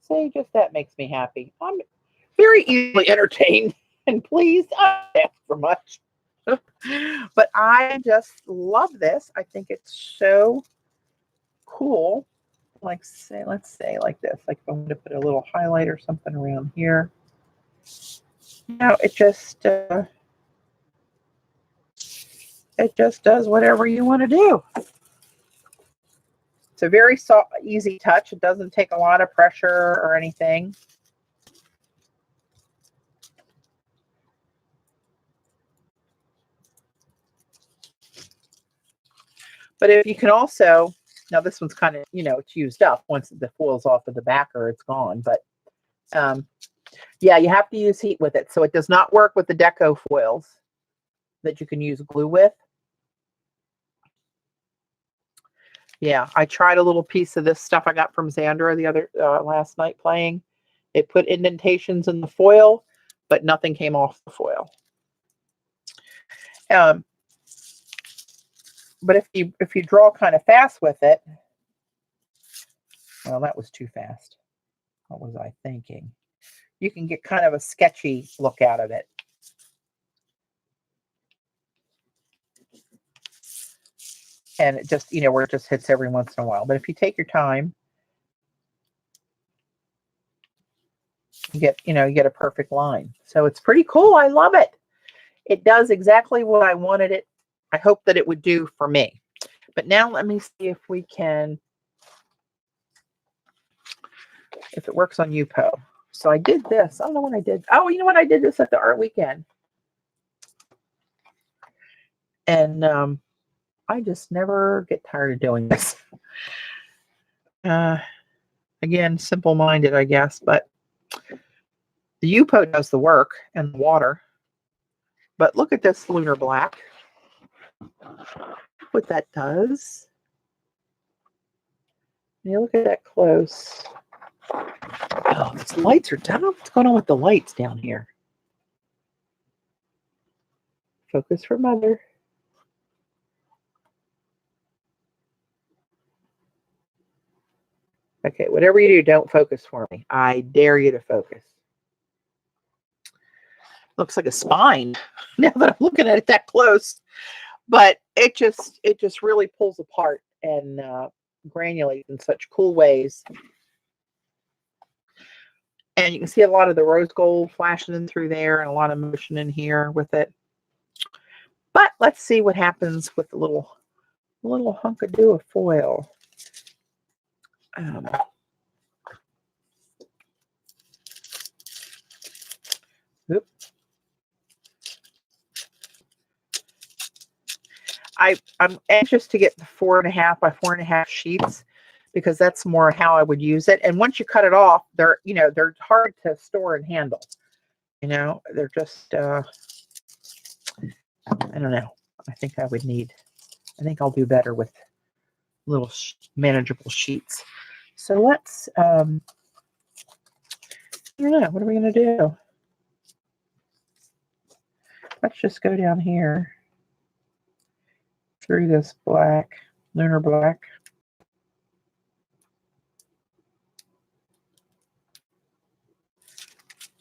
See, just that makes me happy. I'm very easily entertained, and please, I don't ask for much. But I just love this. I think it's so cool. Like, say, let's say like this. Like if I'm going to put a little highlight or something around here. You know, it just does whatever you want to do. It's a very easy touch. It doesn't take a lot of pressure or anything. But if you can also, now this one's kind of, you know, it's used up. Once the foil's off of the backer, it's gone. But yeah, you have to use heat with it. So it does not work with the deco foils that you can use glue with. Yeah, I tried a little piece of this stuff I got from Xandra the other last night playing. It put indentations in the foil, but nothing came off the foil. But if you draw kind of fast with it, well, that was too fast. What was I thinking? You can get kind of a sketchy look out of it. And it just, you know, where it just hits every once in a while. But if you take your time, you get a perfect line. So it's pretty cool. I love it. It does exactly what I wanted it. I hope that it would do for me. But now let me see if we can, if it works on UPO. So I did this. I don't know when I did. Oh, you know what? I did this at the art weekend. And I just never get tired of doing this. Again, simple-minded, I guess, but the U-Pot does the work and the water. But look at this lunar black. What that does. You look at that close. Oh, these lights are down. I don't know what's going on with the lights down here. Focus for mother. Okay, whatever you do, don't focus for me. I dare you to focus. Looks like a spine now that I'm looking at it that close. But it just really pulls apart and granulates in such cool ways. And you can see a lot of the rose gold flashing in through there and a lot of motion in here with it. But let's see what happens with the little hunk-a-doo of foil. I'm anxious to get the 4.5 by 4.5 sheets because that's more how I would use it. And once you cut it off, they're hard to store and handle. They're just I don't know. I think I'll do better with little manageable sheets. So let's I don't know, what are we going to do? Let's just go down here through this black, lunar black.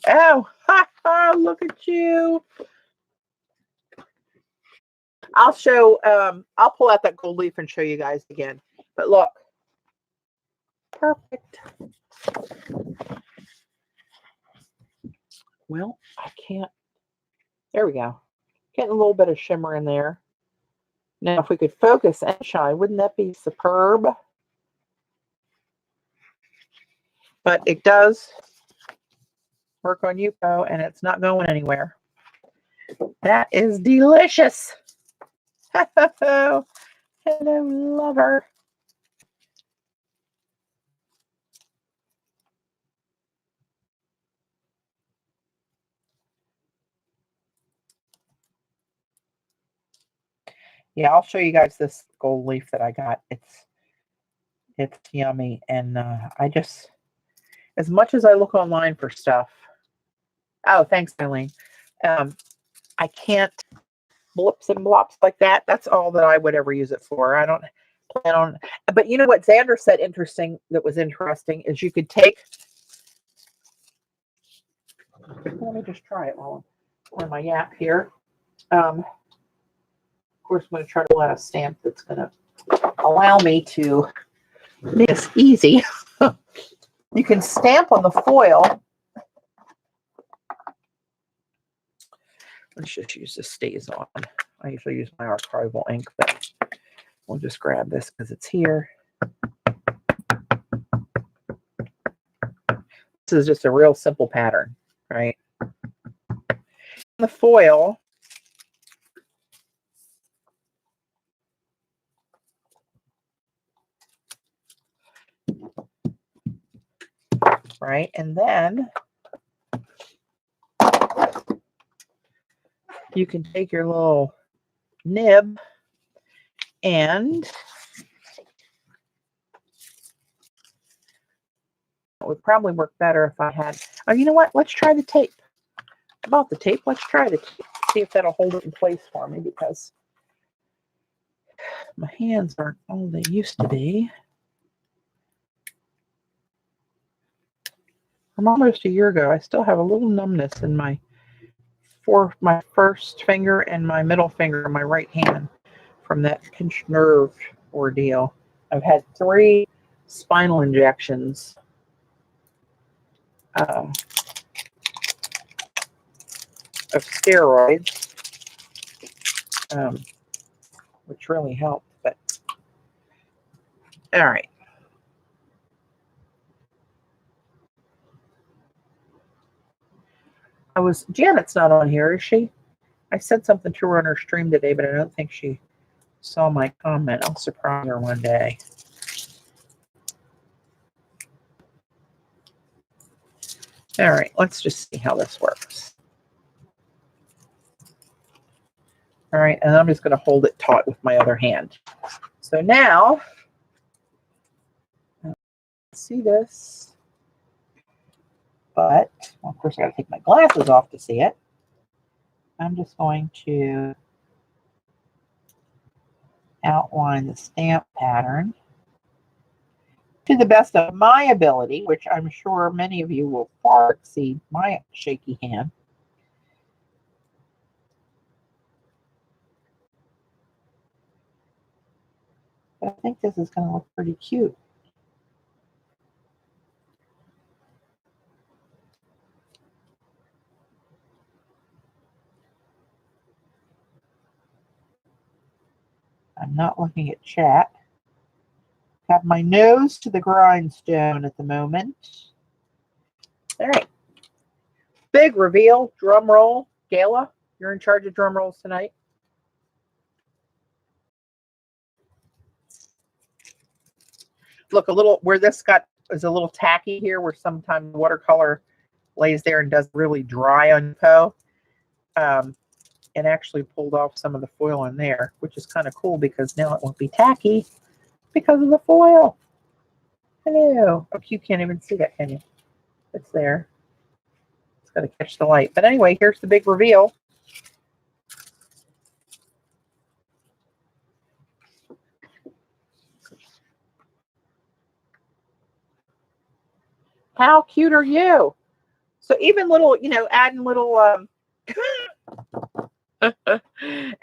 Oh, ha, ha, look at you. I'll show, I'll pull out that gold leaf and show you guys again. But look, perfect. Well, I can't, there we go. Getting a little bit of shimmer in there. Now, if we could focus and shine, wouldn't that be superb? But it does work on U-Pot, and it's not going anywhere. That is delicious. Hello, lover. Yeah, I'll show you guys this gold leaf that I got. It's yummy, and I just, as much as I look online for stuff. Oh, thanks, Eileen. I can't blips and blops like that. That's all that I would ever use it for. I don't plan on. But you know what Xander said that was interesting is you could take. Let me just try it while I'm on my yap here. Of course, I'm going to try to pull out a stamp that's going to allow me to make this easy. You can stamp on the foil. Let's just use this stays on. I usually use my archival ink, but we'll just grab this because it's here. This is just a real simple pattern, right? The foil. Right, and then you can take your little nib and it would probably work better if I had, oh, you know what? Let's try the tape. About the tape, let's try the tape. See if that'll hold it in place for me because my hands aren't all they used to be. From almost a year ago, I still have a little numbness in my first finger and my middle finger in my right hand from that pinched nerve ordeal. I've had 3 spinal injections of steroids, which really helped. But all right. Janet's not on here, is she? I said something to her on her stream today, but I don't think she saw my comment. I'll surprise her one day. All right, let's just see how this works. All right, and I'm just going to hold it taut with my other hand. So now, see this, but well, of course I got to take my glasses off to see it. I'm just going to outline the stamp pattern to the best of my ability, which I'm sure many of you will far exceed my shaky hand. But I think this is going to look pretty cute. I'm not looking at chat. Have my nose to the grindstone at the moment. All right. Big reveal, drum roll. Gayla, you're in charge of drum rolls tonight. Look, a little where this is a little tacky here, where sometimes watercolor lays there and does really dry on Poe. And actually pulled off some of the foil in there, which is kind of cool because now it won't be tacky because of the foil. Hello. Oh, you can't even see that, can you? It's there. It's got to catch the light. But anyway, here's the big reveal. How cute are you? So even little, adding little,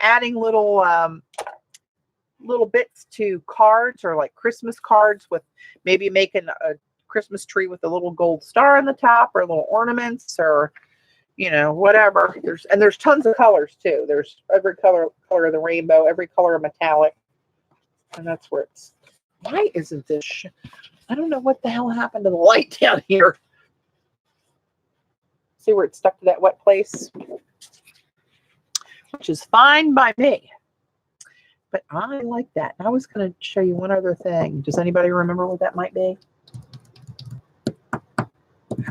adding little bits to cards, or like Christmas cards, with maybe making a Christmas tree with a little gold star on the top, or little ornaments, or whatever. There's tons of colors too. There's every color of the rainbow, every color of metallic, and that's where it's. Why isn't this? I don't know what the hell happened to the light down here. See where it's stuck to that wet place, which is fine by me. But I like that. I was going to show you one other thing. Does anybody remember what that might be?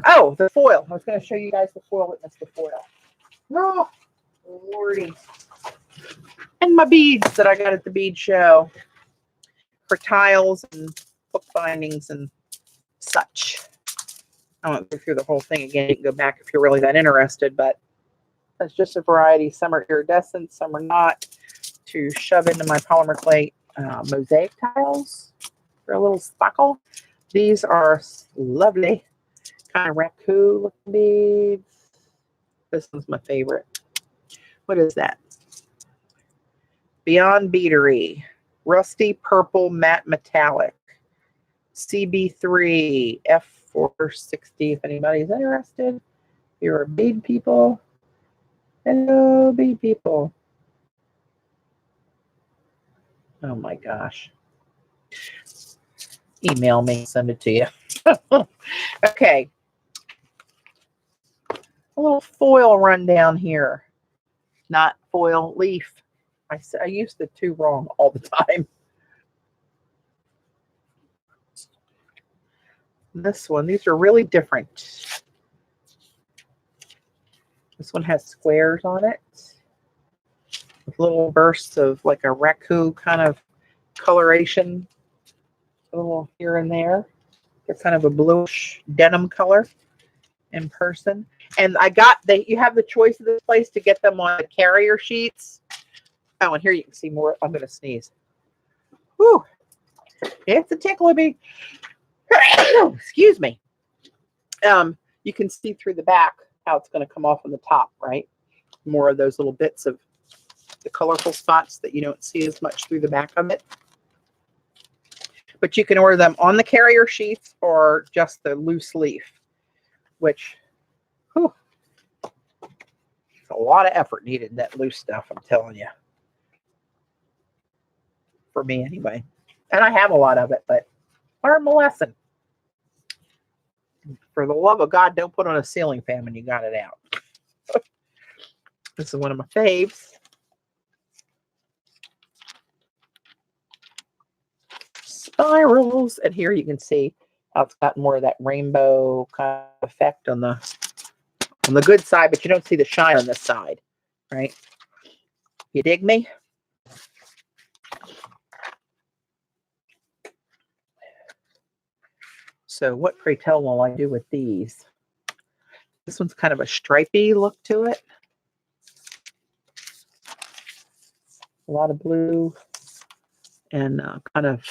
Oh, the foil. I was going to show you guys the foil. Witness the foil. Oh, Lordy. And my beads that I got at the bead show for tiles and book bindings and such. I won't go through the whole thing again. You can go back if you're really that interested, but that's just a variety. Some are iridescent, some are not, to shove into my polymer clay mosaic tiles for a little sparkle. These are lovely, kind of raccoon looking beads. This one's my favorite. What is that? Beyond Beadery, Rusty Purple Matte Metallic, CB3 F460. If anybody's interested, you're a bead people. Hello, bead people. Oh my gosh. Email me, send it to you. Okay. A little foil rundown here. Not foil leaf. I use the two wrong all the time. This one, these are really different. This one has squares on it with little bursts of like a raccoon kind of coloration, a little here and there. They're kind of a bluish denim color in person. And you have the choice of this place to get them on the carrier sheets. Oh, and here you can see more. I'm going to sneeze. Whew. It's a tickle me. Excuse me. You can see through the back how it's going to come off on the top, right? More of those little bits of the colorful spots that you don't see as much through the back of it. But you can order them on the carrier sheets or just the loose leaf, which, whew, it's a lot of effort needed in that loose stuff, I'm telling you. For me, anyway. And I have a lot of it, but learn the lesson. For the love of God, don't put on a ceiling fan when you got it out. This is one of my faves. Spirals. And here you can see how it's got more of that rainbow kind of effect on the good side, but you don't see the shine on this side, right? You dig me? So what, pray tell, will I do with these? This one's kind of a stripy look to it. A lot of blue and kind of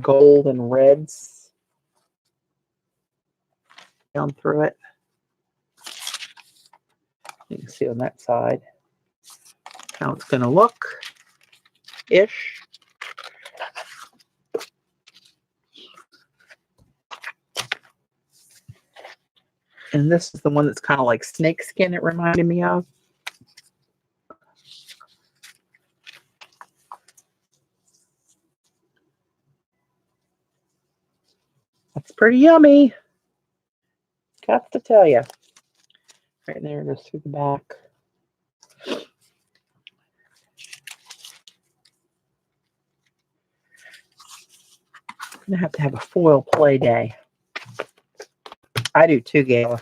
gold and reds down through it. You can see on that side how it's going to look-ish. And this is the one that's kind of like snake skin it reminded me of. That's pretty yummy. Got to tell you. Right there, goes through the back. I'm going to have a foil play day. I do too, Gayla.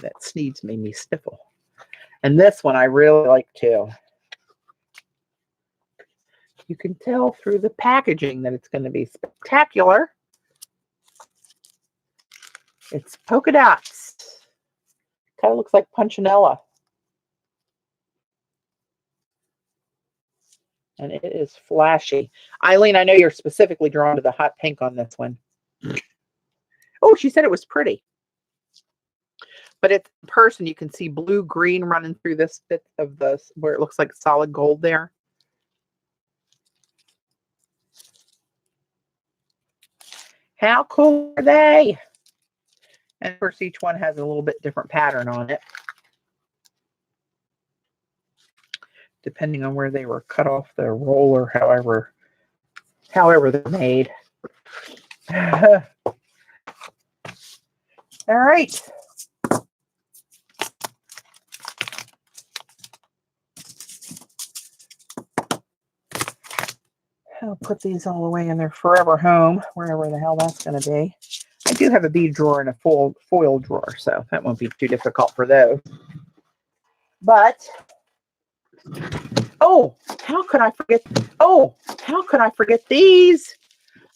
That sneeze made me sniffle. And this one I really like too. You can tell through the packaging that it's going to be spectacular. It's polka dots. Kind of looks like Punchinella. And it is flashy. Eileen, I know you're specifically drawn to the hot pink on this one. Oh, she said it was pretty. But it's in person, you can see blue-green running through this bit of this, where it looks like solid gold there. How cool are they? And of course, each one has a little bit different pattern on it, depending on where they were cut off the roll or however they're made. All right. I'll put these all away in their forever home, wherever the hell that's going to be. I do have a bead drawer and a foil drawer, so that won't be too difficult for those. But, oh, how could I forget? Oh, how could I forget these?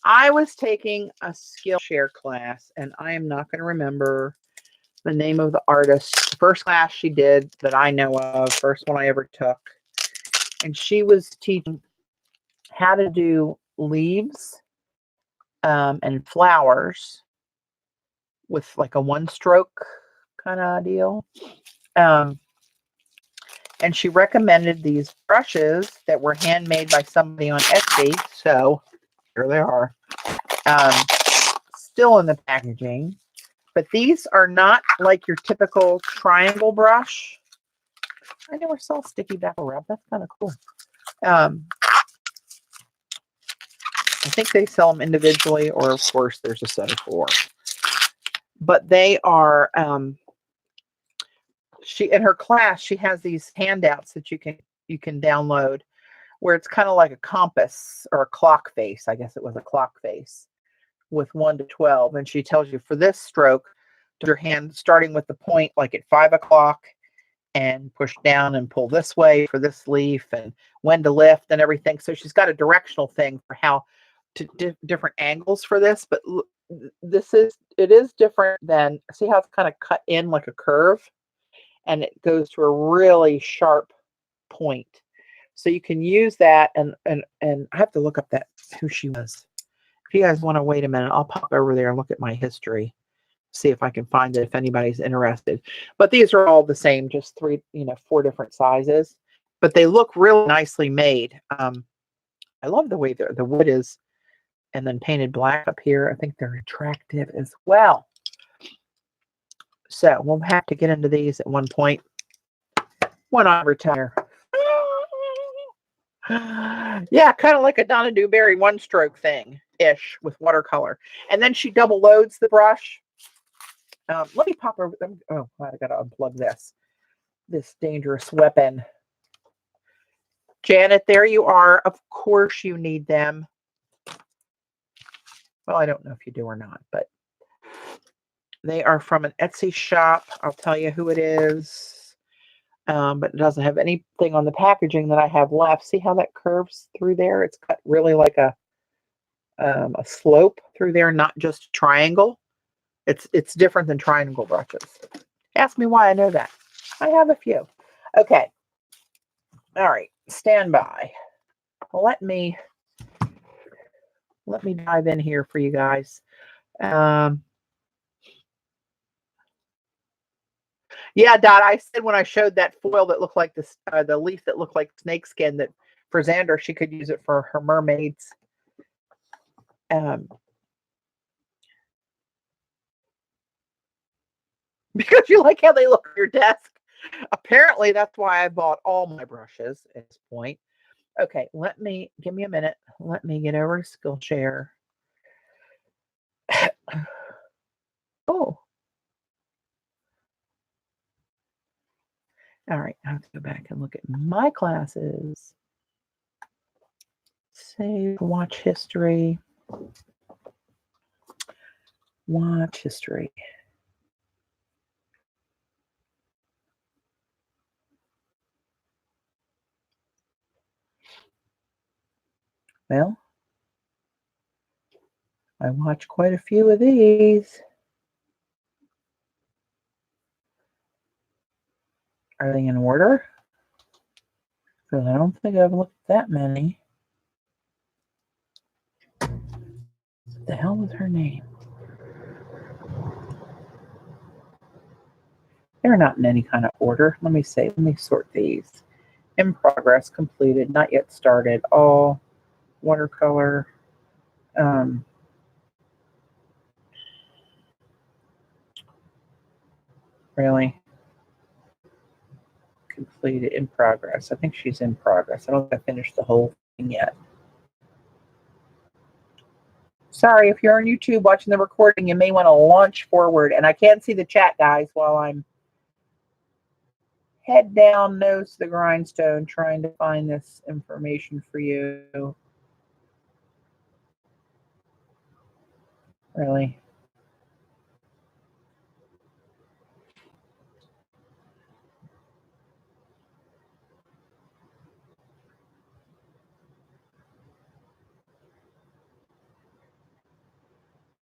I was taking a Skillshare class, and I am not going to remember the name of the artist. The first class she did that I know of, first one I ever took. And she was teaching how to do leaves and flowers with like a one-stroke kind of deal. And she recommended these brushes that were handmade by somebody on Etsy. So here they are. Still in the packaging. But these are not like your typical triangle brush. I never saw sticky back wrap. That's kind of cool. I think they sell them individually, or of course there's a set of 4. But they are, she, in her class, she has these handouts that you can download, where it's kind of like a compass or a clock face. I guess it was a clock face with 1 to 12. And she tells you for this stroke, your hand starting with the point like at 5 o'clock and push down and pull this way for this leaf, and when to lift and everything. So she's got a directional thing for how to different angles for this. But it is different than, see how it's kind of cut in like a curve, and it goes to a really sharp point. So you can use that, and I have to look up who she was. If you guys want to wait a minute, I'll pop over there and look at my history, see if I can find it if anybody's interested. But these are all the same, just 4 different sizes, but they look really nicely made. I love the way the wood is, and then painted black up here. I think they're attractive as well. So we'll have to get into these at one point when I retire. Yeah, kind of like a Donna Dewberry one-stroke thing-ish with watercolor. And then she double loads the brush. Let me pop over them. Oh, I got to unplug this dangerous weapon. Janet, there you are. Of course you need them. Well, I don't know if you do or not, but they are from an Etsy shop. I'll tell you who it is. But it doesn't have anything on the packaging that I have left. See how that curves through there? It's cut really like a slope through there, not just a triangle. It's different than triangle brushes. Ask me why I know that. I have a few. Okay. All right. Stand by. Let me dive in here for you guys. Yeah, Dot, I said when I showed that foil that looked like this, the leaf that looked like snake skin, that for Xander, she could use it for her mermaids. Because you like how they look on your desk. Apparently, that's why I bought all my brushes at this point. Okay, give me a minute. Let me get over to Skillshare. Oh. All right, I have to go back and look at my classes. Save, watch history. Watch history. Well, I watched quite a few of these. Are they in order? Because I don't think I've looked at that many. What the hell was her name? They're not in any kind of order. Let me see. Let me sort these. In progress, completed, not yet started. All watercolor. Really? Completed, in progress. I think she's in progress. I don't think I finished the whole thing yet. Sorry, if you're on YouTube watching the recording, you may want to launch forward. And I can't see the chat, guys, while I'm head down, nose to the grindstone, trying to find this information for you. Really?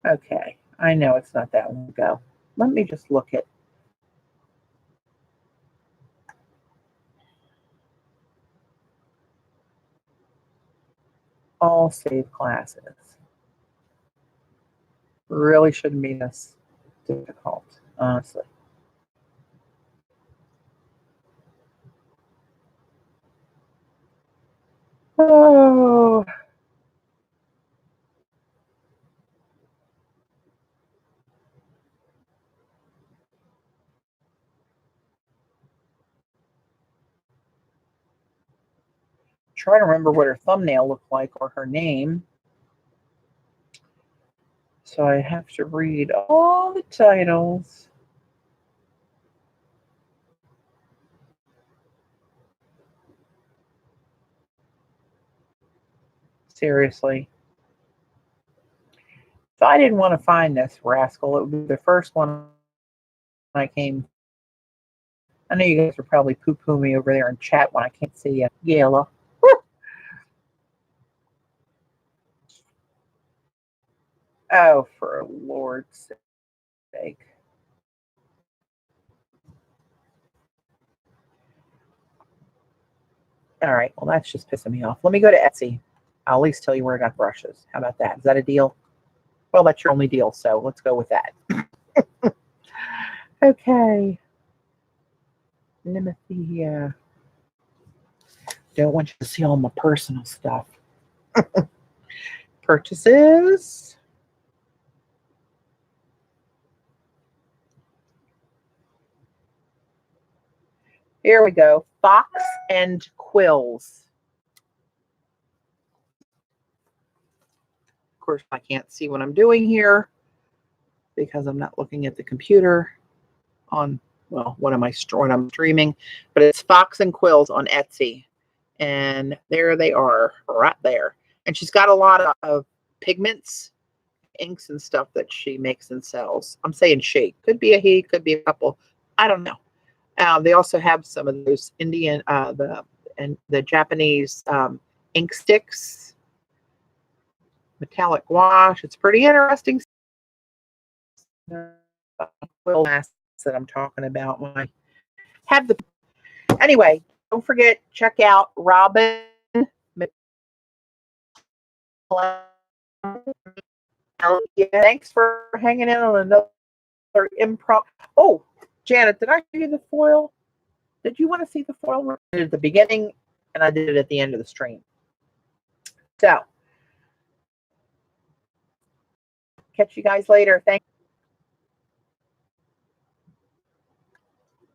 Okay, I know it's not that long ago. Let me just look at all saved classes. Really shouldn't be this difficult, honestly. Oh. Try to remember what her thumbnail looked like or her name. So I have to read all the titles. Seriously. If I didn't want to find this rascal, it would be the first one I came. I know you guys are probably poo-poo me over there in chat when I can't see you. Yellow. Oh, for Lord's sake. All right, well, that's just pissing me off. Let me go to Etsy. I'll at least tell you where I got brushes. How about that? Is that a deal? Well, that's your only deal, so let's go with that. Okay. Nimithia. Don't want you to see all my personal stuff. Purchases. Here we go. Fox and quills. Of course, I can't see what I'm doing here because I'm not looking at the computer on, well, what am I when I'm streaming? But it's Fox and Quills on Etsy. And there they are, right there. And she's got a lot of pigments, inks, and stuff that she makes and sells. I'm saying she. Could be a he, could be a couple. I don't know. They also have some of those Indian, the Japanese ink sticks, metallic wash. It's pretty interesting. Quill masks that I'm talking about when I have the. Anyway, don't forget, check out Robin. Thanks for hanging in on another improv. Oh, Janet, did I give you the foil? Did you want to see the foil? I did it at the beginning and I did it at the end of the stream. So, catch you guys later. Thanks.